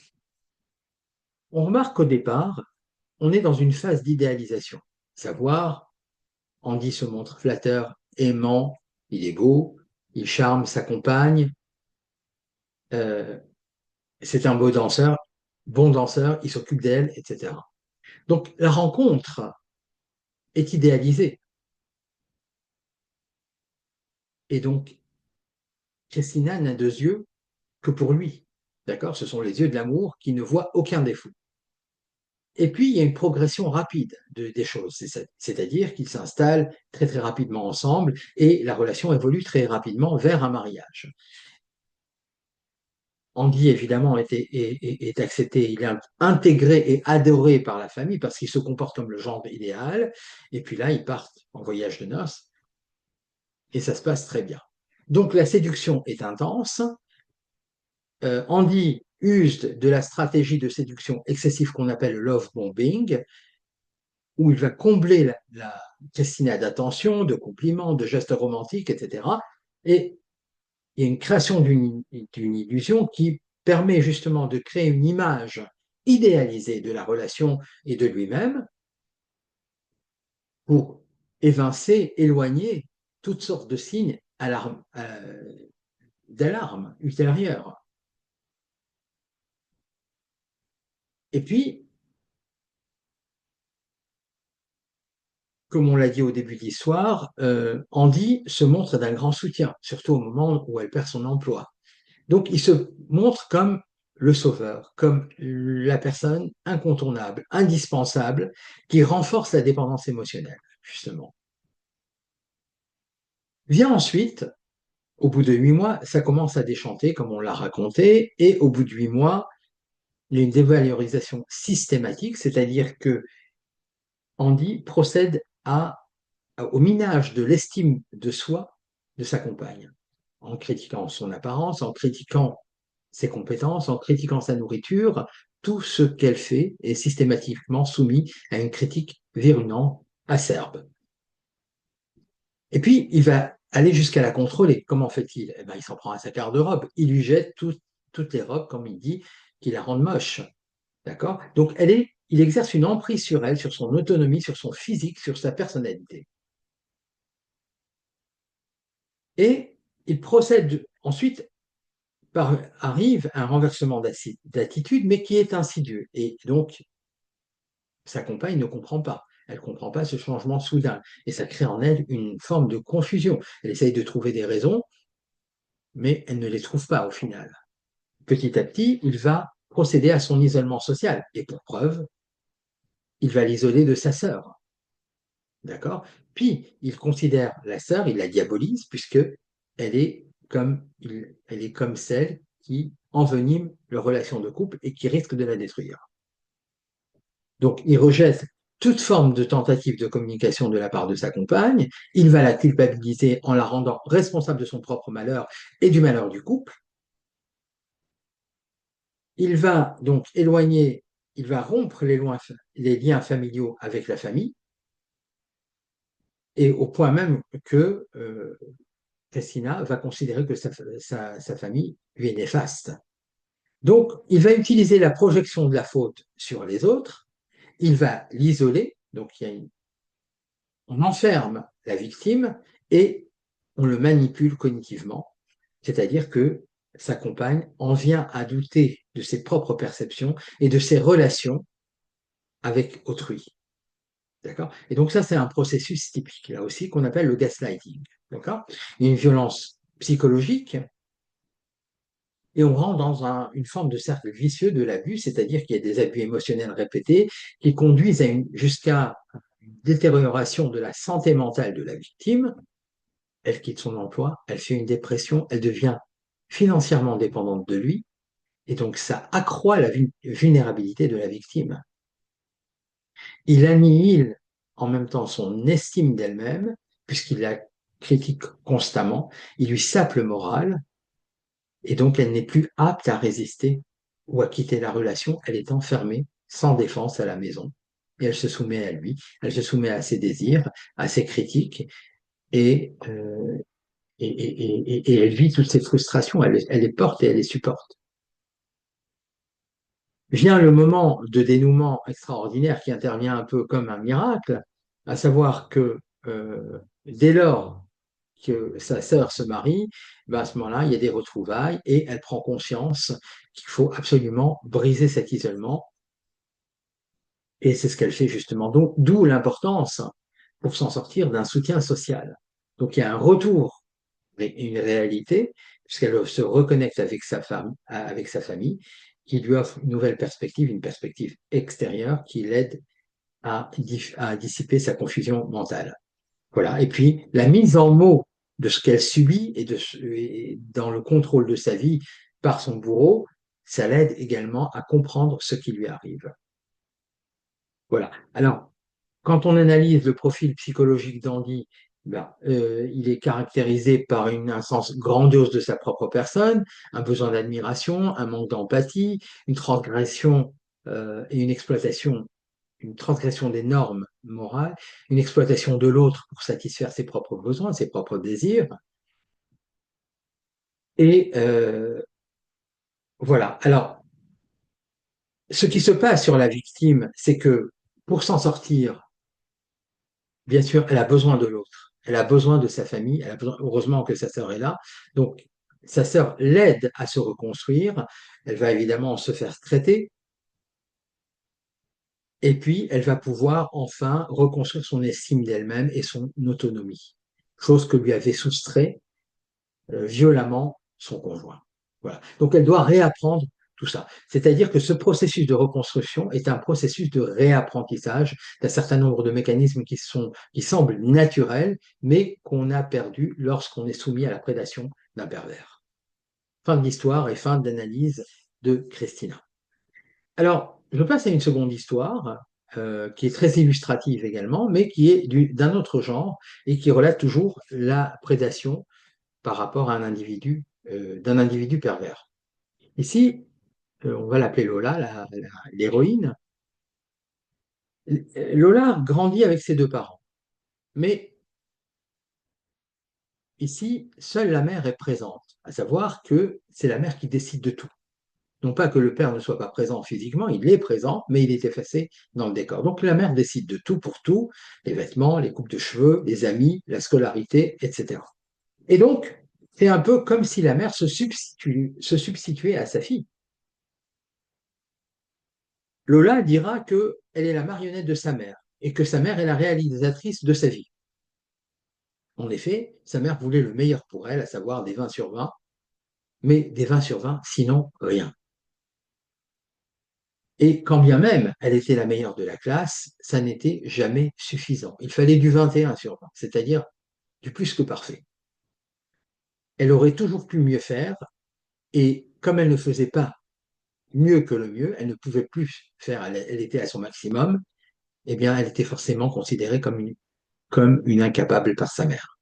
On remarque qu'au départ, on est dans une phase d'idéalisation. Savoir, Andy se montre flatteur, aimant, il est beau, il charme sa compagne, euh, c'est un beau danseur, bon danseur, il s'occupe d'elle, etc. Donc la rencontre est idéalisée. Et donc, Christina n'a deux yeux que pour lui. D'accord? Ce sont les yeux de l'amour qui ne voient aucun défaut. Et puis, il y a une progression rapide des choses, c'est-à-dire qu'ils s'installent très très rapidement ensemble et la relation évolue très rapidement vers un mariage. Andy, évidemment, est accepté, il est intégré et adoré par la famille parce qu'il se comporte comme le genre idéal. Et puis là, ils partent en voyage de noces et ça se passe très bien. Donc la séduction est intense. Andy use de la stratégie de séduction excessive qu'on appelle le love bombing, où il va combler la Christina d'attention, de compliments, de gestes romantiques, etc. Et il y a une création d'une illusion qui permet justement de créer une image idéalisée de la relation et de lui-même pour évincer, éloigner toutes sortes de signes d'alarme ultérieure. Et puis, comme on l'a dit au début de l'histoire, Andy se montre d'un grand soutien, surtout au moment où elle perd son emploi. Donc, il se montre comme le sauveur, comme la personne incontournable, indispensable, qui renforce la dépendance émotionnelle, justement. Vient ensuite, au bout de 8 mois, ça commence à déchanter, comme on l'a raconté, et au bout de 8 mois, il y a une dévalorisation systématique, c'est-à-dire que Andy procède au minage de l'estime de soi de sa compagne, en critiquant son apparence, en critiquant ses compétences, en critiquant sa nourriture, tout ce qu'elle fait est systématiquement soumis à une critique virulente, acerbe. Et puis, il va aller jusqu'à la contrôler. Comment fait-il? Eh ben, il s'en prend à sa garde-robe. Il lui jette toutes les robes, comme il dit, qui la rendent moche. D'accord? Donc, il exerce une emprise sur elle, sur son autonomie, sur son physique, sur sa personnalité. Et il procède ensuite arrive un renversement d'attitude, mais qui est insidieux. Et donc, sa compagne ne comprend pas. Elle ne comprend pas ce changement soudain. Et ça crée en elle une forme de confusion. Elle essaye de trouver des raisons, mais elle ne les trouve pas au final. Petit à petit, il va procéder à son isolement social. Et pour preuve, il va l'isoler de sa sœur. D'accord? Puis, il considère la sœur, il la diabolise, puisque elle est comme celle qui envenime leur relation de couple et qui risque de la détruire. Donc, il rejette toute forme de tentative de communication de la part de sa compagne, il va la culpabiliser en la rendant responsable de son propre malheur et du malheur du couple. Il va donc il va rompre les liens familiaux avec la famille, et au point même que Christina va considérer que sa famille lui est néfaste. Donc, il va utiliser la projection de la faute sur les autres, il va l'isoler, donc on enferme la victime et on le manipule cognitivement, c'est-à-dire que sa compagne en vient à douter de ses propres perceptions et de ses relations avec autrui. D'accord? Et donc ça, c'est un processus typique, là aussi, qu'on appelle le gaslighting. D'accord? Une violence psychologique, et on rentre dans une forme de cercle vicieux de l'abus, c'est-à-dire qu'il y a des abus émotionnels répétés qui conduisent jusqu'à une détérioration de la santé mentale de la victime. Elle quitte son emploi, elle fait une dépression, elle devient financièrement dépendante de lui, et donc ça accroît la vulnérabilité de la victime. Il annihile en même temps son estime d'elle-même, puisqu'il la critique constamment, il lui sape le moral, et donc elle n'est plus apte à résister ou à quitter la relation, elle est enfermée sans défense à la maison, et elle se soumet à lui, elle se soumet à ses désirs, à ses critiques, et, euh, et elle vit toutes ces frustrations, elle les porte et elle les supporte. Vient le moment de dénouement extraordinaire qui intervient un peu comme un miracle, à savoir que dès lors que sa sœur se marie, ben à ce moment-là, il y a des retrouvailles et elle prend conscience qu'il faut absolument briser cet isolement. Et c'est ce qu'elle fait justement. Donc, d'où l'importance pour s'en sortir d'un soutien social. Donc, il y a un retour, une réalité, puisqu'elle se reconnecte avec sa femme, avec sa famille, qui lui offre une nouvelle perspective, une perspective extérieure qui l'aide à dissiper sa confusion mentale. Voilà. Et puis, la mise en mots de ce qu'elle subit et dans le contrôle de sa vie par son bourreau, ça l'aide également à comprendre ce qui lui arrive. Voilà. Alors, quand on analyse le profil psychologique d'Andy, il est caractérisé par un sens grandiose de sa propre personne, un besoin d'admiration, un manque d'empathie, une transgression et une transgression des normes morales, une exploitation de l'autre pour satisfaire ses propres besoins, ses propres désirs. Et voilà. Alors, ce qui se passe sur la victime, c'est que pour s'en sortir, bien sûr, elle a besoin de l'autre. Elle a besoin de sa famille. Elle a besoin, heureusement que sa sœur est là. Donc, sa sœur l'aide à se reconstruire. Elle va évidemment se faire traiter. Et puis, elle va pouvoir enfin reconstruire son estime d'elle-même et son autonomie. Chose que lui avait soustrait violemment son conjoint. Voilà. Donc, elle doit réapprendre tout ça. C'est-à-dire que ce processus de reconstruction est un processus de réapprentissage d'un certain nombre de mécanismes qui semblent naturels, mais qu'on a perdus lorsqu'on est soumis à la prédation d'un pervers. Fin de l'histoire et fin de l'analyse de Christina. Alors, je passe à une seconde histoire qui est très illustrative également, mais qui est d'un autre genre et qui relate toujours la prédation par rapport à d'un individu pervers. Ici, on va l'appeler Lola, l'héroïne. Lola grandit avec ses deux parents, mais ici, seule la mère est présente, à savoir que c'est la mère qui décide de tout. Non pas que le père ne soit pas présent physiquement, il est présent, mais il est effacé dans le décor. Donc la mère décide de tout pour tout, les vêtements, les coupes de cheveux, les amis, la scolarité, etc. Et donc, c'est un peu comme si la mère se substituait à sa fille. Lola dira qu'elle est la marionnette de sa mère et que sa mère est la réalisatrice de sa vie. En effet, sa mère voulait le meilleur pour elle, à savoir des 20 sur 20, mais des 20 sur 20, sinon rien. Et quand bien même elle était la meilleure de la classe, ça n'était jamais suffisant. Il fallait du 21 sur 20, c'est-à-dire du plus que parfait. Elle aurait toujours pu mieux faire, et comme elle ne faisait pas mieux que le mieux, elle ne pouvait plus faire, elle était à son maximum, eh bien, elle était forcément considérée comme une incapable par sa mère.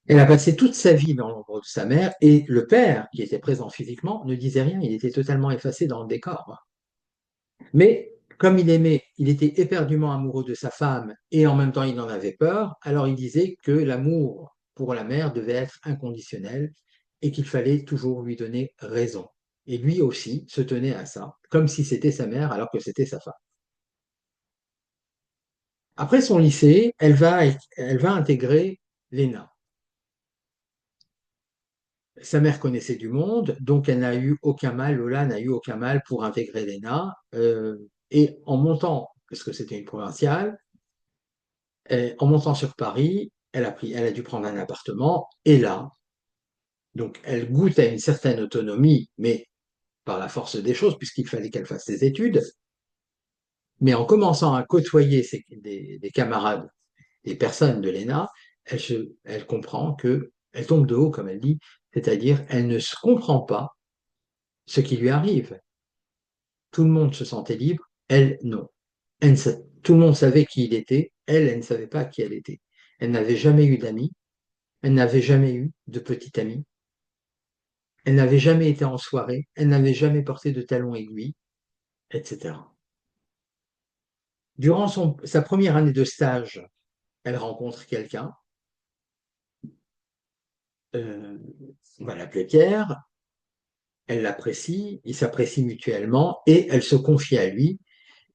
Elle a passé toute sa vie dans l'ombre de sa mère, et le père, qui était présent physiquement, ne disait rien, il était totalement effacé dans le décor. Mais comme il était éperdument amoureux de sa femme et en même temps il en avait peur, alors il disait que l'amour pour la mère devait être inconditionnel et qu'il fallait toujours lui donner raison. Et lui aussi se tenait à ça, comme si c'était sa mère alors que c'était sa femme. Après son lycée, elle va intégrer l'ENA. Sa mère connaissait du monde, donc elle n'a eu aucun mal, Lola n'a eu aucun mal pour intégrer l'ENA. Et en montant, parce que c'était une provinciale, en montant sur Paris, elle a dû prendre un appartement, et là, donc elle goûte à une certaine autonomie, mais par la force des choses, puisqu'il fallait qu'elle fasse ses études. Mais en commençant à côtoyer des camarades, des personnes de l'ENA, elle comprend que elle tombe de haut, comme elle dit, c'est-à-dire elle ne se comprend pas ce qui lui arrive. Tout le monde se sentait libre, elle non. Tout le monde savait qui il était, elle ne savait pas qui elle était. Elle n'avait jamais eu d'amis, elle n'avait jamais eu de petite amie, elle n'avait jamais été en soirée, elle n'avait jamais porté de talons aiguilles, etc. Durant sa première année de stage, elle rencontre quelqu'un, euh, on va l'appeler Pierre, elle l'apprécie, ils s'apprécient mutuellement et elle se confie à lui.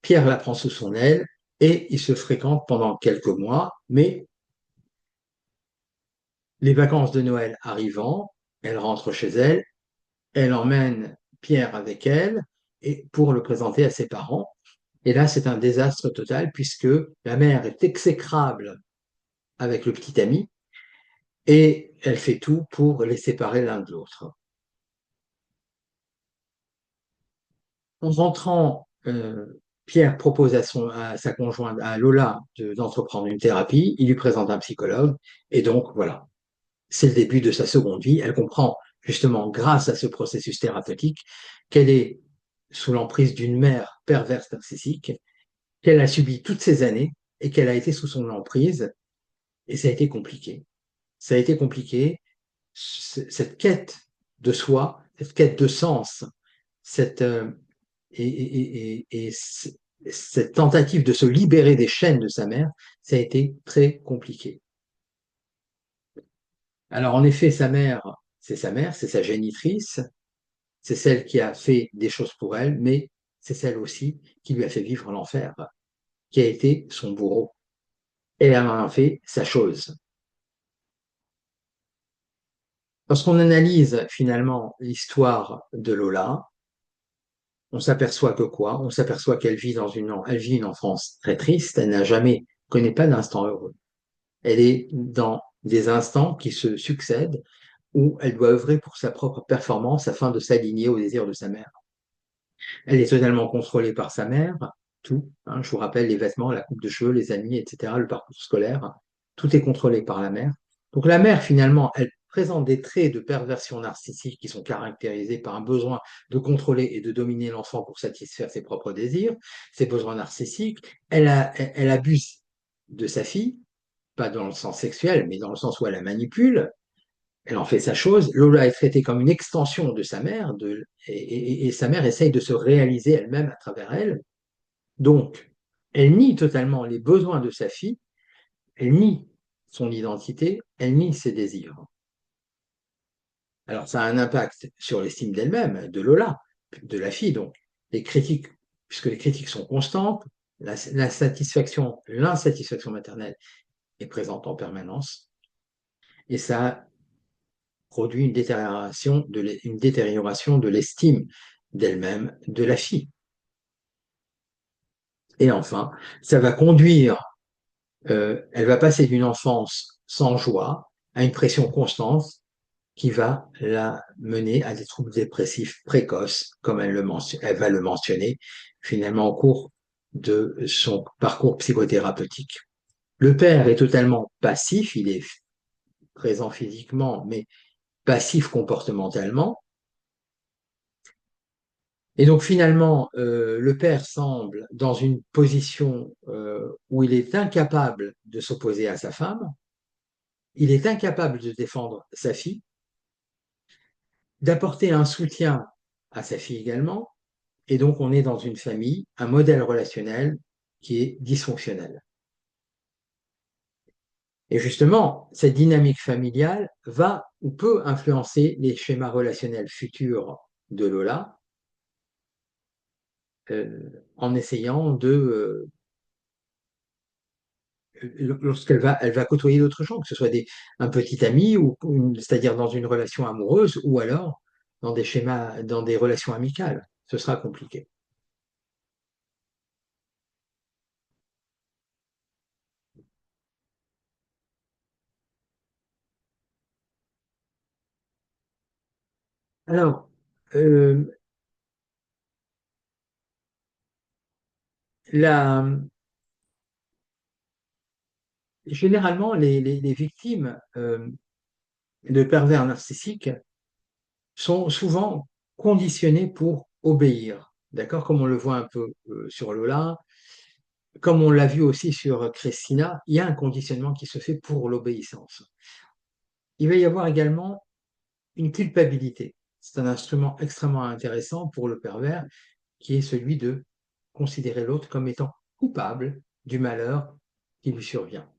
Pierre la prend sous son aile et ils se fréquentent pendant quelques mois, mais les vacances de Noël arrivant, elle rentre chez elle, elle emmène Pierre avec elle et pour le présenter à ses parents. Et là, c'est un désastre total puisque la mère est exécrable avec le petit ami et elle fait tout pour les séparer l'un de l'autre. En rentrant, Pierre propose à sa conjointe, à Lola, d'entreprendre une thérapie. Il lui présente un psychologue. Et donc, voilà, c'est le début de sa seconde vie. Elle comprend, justement, grâce à ce processus thérapeutique, qu'elle est sous l'emprise d'une mère perverse narcissique, qu'elle a subi toutes ces années et qu'elle a été sous son emprise. Et ça a été compliqué. Ça a été compliqué. Cette quête de soi, cette quête de sens, cette, et cette tentative de se libérer des chaînes de sa mère, ça a été très compliqué. Alors en effet, sa mère, c'est sa génitrice, c'est celle qui a fait des choses pour elle, mais c'est celle aussi qui lui a fait vivre l'enfer, qui a été son bourreau. Et elle en a fait sa chose. Lorsqu'on analyse finalement l'histoire de Lola, on s'aperçoit que quoi? On s'aperçoit qu'elle vit elle vit une enfance très triste, elle n'a jamais, connaît pas d'instant heureux. Elle est dans des instants qui se succèdent où elle doit œuvrer pour sa propre performance afin de s'aligner aux désirs de sa mère. Elle est totalement contrôlée par sa mère, tout. Hein, je vous rappelle les vêtements, la coupe de cheveux, les amis, etc., le parcours scolaire, tout est contrôlé par la mère. Donc la mère, finalement, elle présente des traits de perversion narcissique qui sont caractérisés par un besoin de contrôler et de dominer l'enfant pour satisfaire ses propres désirs, ses besoins narcissiques. Elle abuse de sa fille, pas dans le sens sexuel, mais dans le sens où elle la manipule, elle en fait sa chose. Lola est traitée comme une extension de sa mère, et sa mère essaye de se réaliser elle-même à travers elle. Donc, elle nie totalement les besoins de sa fille, elle nie son identité, elle nie ses désirs. Alors, ça a un impact sur l'estime d'elle-même, de Lola, de la fille. Donc, les critiques, puisque les critiques sont constantes, l'insatisfaction maternelle est présente en permanence, et ça produit une détérioration de l'estime d'elle-même de la fille. Et enfin, ça va conduire, elle va passer d'une enfance sans joie à une pression constante qui va la mener à des troubles dépressifs précoces, comme elle va le mentionner finalement au cours de son parcours psychothérapeutique. Le père est totalement passif, il est présent physiquement, mais passif comportementalement. Et donc finalement, le père semble dans une position où il est incapable de s'opposer à sa femme, il est incapable de défendre sa fille, d'apporter un soutien à sa fille également, et donc on est dans une famille, un modèle relationnel qui est dysfonctionnel. Et justement, cette dynamique familiale va ou peut influencer les schémas relationnels futurs de Lola, en essayant de elle va côtoyer d'autres gens, que ce soit un petit ami, c'est-à-dire dans une relation amoureuse, ou alors dans des relations amicales. Ce sera compliqué. Alors, euh, la, généralement, les victimes de pervers narcissiques sont souvent conditionnées pour obéir. D'accord? Comme on le voit un peu sur Lola, comme on l'a vu aussi sur Christina, il y a un conditionnement qui se fait pour l'obéissance. Il va y avoir également une culpabilité. C'est un instrument extrêmement intéressant pour le pervers, qui est celui de considérer l'autre comme étant coupable du malheur qui lui survient.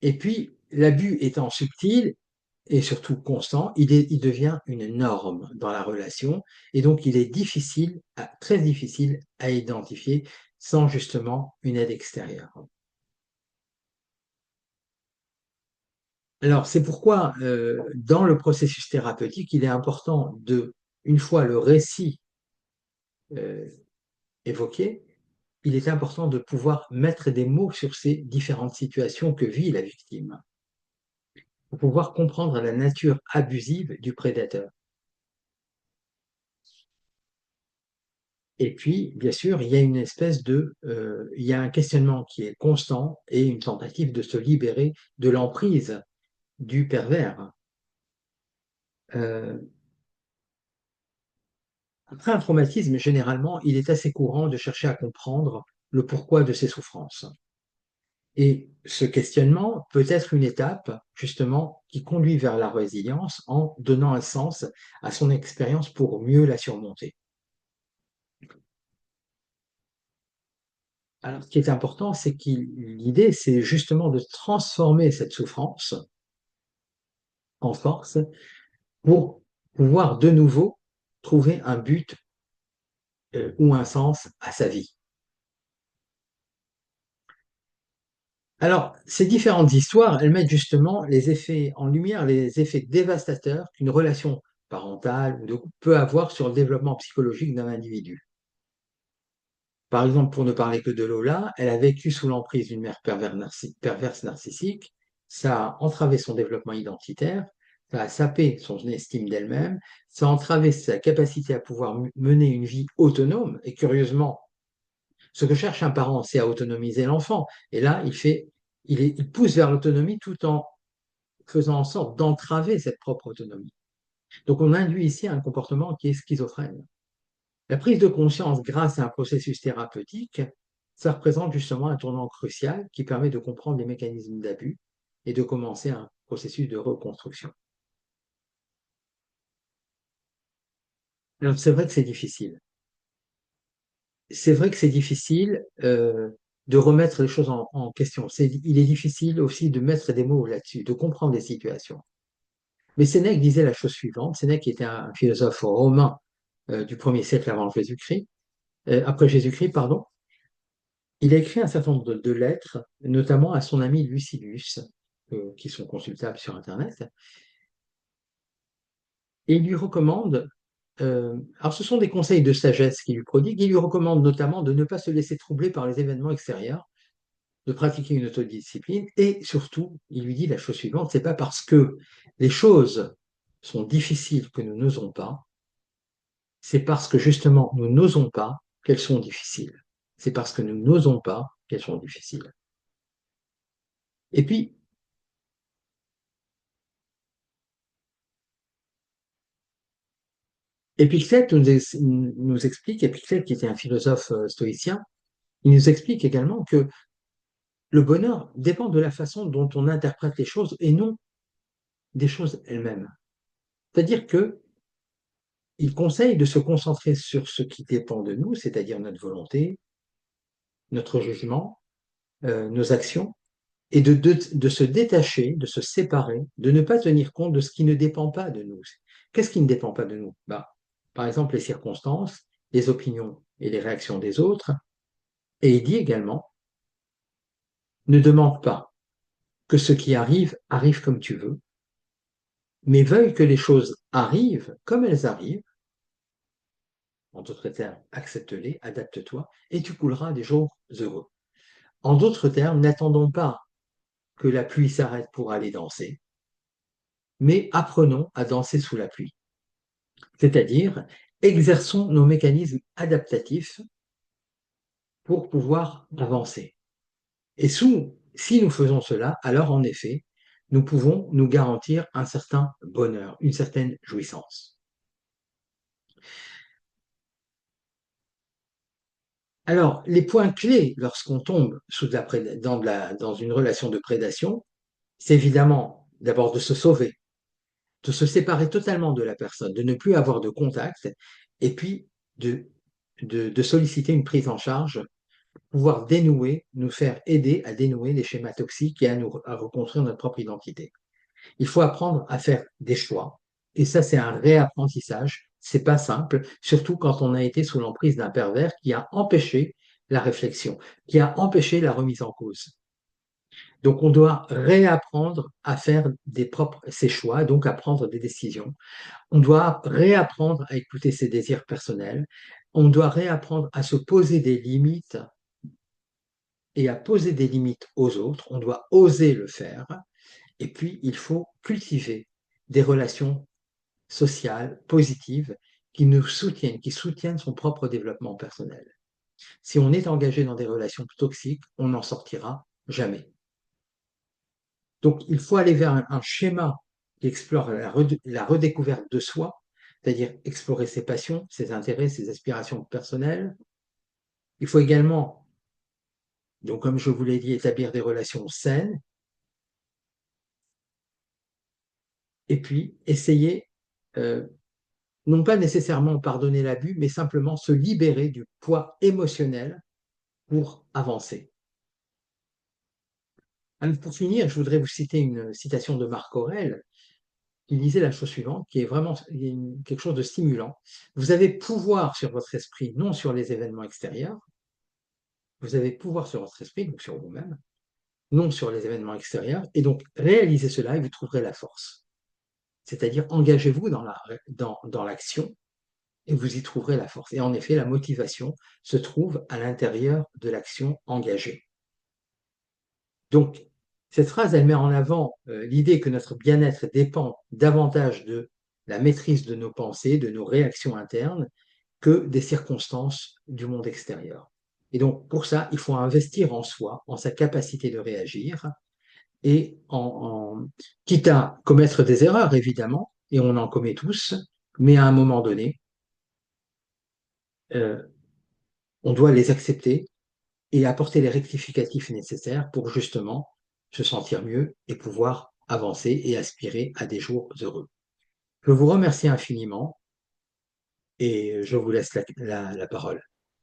Et puis, l'abus étant subtil et surtout constant, il devient une norme dans la relation, et donc il est très difficile à identifier sans justement une aide extérieure. Alors, c'est pourquoi, dans le processus thérapeutique, il est important une fois le récit euh, évoqué, il est important de pouvoir mettre des mots sur ces différentes situations que vit la victime, pour pouvoir comprendre la nature abusive du prédateur. Et puis, bien sûr, il y a une espèce il y a un questionnement qui est constant et une tentative de se libérer de l'emprise du pervers. Euh, Après un traumatisme, généralement, il est assez courant de chercher à comprendre le pourquoi de ces souffrances. Et ce questionnement peut être une étape, justement, qui conduit vers la résilience en donnant un sens à son expérience pour mieux la surmonter. Alors, ce qui est important, c'est que l'idée, c'est justement de transformer cette souffrance en force pour pouvoir de nouveau trouver un but ou un sens à sa vie. Alors, ces différentes histoires, elles mettent justement les effets en lumière, les effets dévastateurs qu'une relation parentale ou de couple peut avoir sur le développement psychologique d'un individu. Par exemple, pour ne parler que de Lola, elle a vécu sous l'emprise d'une mère perverse narcissique, ça a entravé son développement identitaire, ça a sapé son estime d'elle-même, ça a entravé sa capacité à pouvoir mener une vie autonome, et curieusement, ce que cherche un parent, c'est à autonomiser l'enfant. Et là, il pousse vers l'autonomie tout en faisant en sorte d'entraver cette propre autonomie. Donc on induit ici un comportement qui est schizophrène. La prise de conscience grâce à un processus thérapeutique, ça représente justement un tournant crucial qui permet de comprendre les mécanismes d'abus et de commencer un processus de reconstruction. Alors c'est vrai que c'est difficile. C'est vrai que c'est difficile de remettre les choses en question. Il est difficile aussi de mettre des mots là-dessus, de comprendre les situations. Mais Sénèque disait la chose suivante. Sénèque était un philosophe romain du 1er siècle avant Jésus-Christ, après Jésus-Christ, pardon. Il a écrit un certain nombre de lettres, notamment à son ami Lucilius, qui sont consultables sur Internet, et il lui recommande, alors ce sont des conseils de sagesse qu'il lui prodigue, il lui recommande notamment de ne pas se laisser troubler par les événements extérieurs, de pratiquer une autodiscipline, et surtout, il lui dit la chose suivante, c'est pas parce que les choses sont difficiles que nous n'osons pas, c'est parce que justement nous n'osons pas qu'elles sont difficiles. C'est parce que nous n'osons pas qu'elles sont difficiles. Et puis, Épictète nous explique, Épictète qui était un philosophe stoïcien, il nous explique également que le bonheur dépend de la façon dont on interprète les choses et non des choses elles-mêmes. C'est-à-dire que il conseille de se concentrer sur ce qui dépend de nous, c'est-à-dire notre volonté, notre jugement, nos actions, et de se détacher, de se séparer, de ne pas tenir compte de ce qui ne dépend pas de nous. Qu'est-ce qui ne dépend pas de nous? Par exemple, les circonstances, les opinions et les réactions des autres. Et il dit également, ne demande pas que ce qui arrive arrive comme tu veux, mais veuille que les choses arrivent comme elles arrivent. En d'autres termes, accepte-les, adapte-toi, et tu couleras des jours heureux. En d'autres termes, n'attendons pas que la pluie s'arrête pour aller danser, mais apprenons à danser sous la pluie. C'est-à-dire, exerçons nos mécanismes adaptatifs pour pouvoir avancer. Et si nous faisons cela, alors en effet, nous pouvons nous garantir un certain bonheur, une certaine jouissance. Alors, les points clés lorsqu'on tombe dans une relation de prédation, c'est évidemment d'abord de se sauver, de se séparer totalement de la personne, de ne plus avoir de contact, et puis de solliciter une prise en charge, pouvoir dénouer, nous faire aider à dénouer les schémas toxiques et à reconstruire notre propre identité. Il faut apprendre à faire des choix. Et ça, c'est un réapprentissage. C'est pas simple, surtout quand on a été sous l'emprise d'un pervers qui a empêché la réflexion, qui a empêché la remise en cause. Donc, on doit réapprendre à faire ses choix, donc à prendre des décisions. On doit réapprendre à écouter ses désirs personnels. On doit réapprendre à se poser des limites et à poser des limites aux autres. On doit oser le faire. Et puis, il faut cultiver des relations sociales positives qui nous soutiennent, qui soutiennent son propre développement personnel. Si on est engagé dans des relations toxiques, on n'en sortira jamais. Donc, il faut aller vers un schéma qui explore la redécouverte de soi, c'est-à-dire explorer ses passions, ses intérêts, ses aspirations personnelles. Il faut également, donc comme je vous l'ai dit, établir des relations saines et puis essayer, non pas nécessairement pardonner l'abus, mais simplement se libérer du poids émotionnel pour avancer. Alors, pour finir, je voudrais vous citer une citation de Marc Aurèle qui disait la chose suivante, qui est vraiment quelque chose de stimulant. Vous avez pouvoir sur votre esprit, non sur les événements extérieurs. Vous avez pouvoir sur votre esprit, donc sur vous-même, non sur les événements extérieurs. Et donc, réalisez cela et vous trouverez la force. C'est-à-dire, engagez-vous dans l'action et vous y trouverez la force. Et en effet, la motivation se trouve à l'intérieur de l'action engagée. Donc, cette phrase, elle met en avant l'idée que notre bien-être dépend davantage de la maîtrise de nos pensées, de nos réactions internes, que des circonstances du monde extérieur. Et donc, pour ça, il faut investir en soi, en sa capacité de réagir, et quitte à commettre des erreurs, évidemment, et on en commet tous, mais à un moment donné, euh, on doit les accepter et apporter les rectificatifs nécessaires pour justement se sentir mieux et pouvoir avancer et aspirer à des jours heureux. Je vous remercie infiniment et je vous laisse la parole.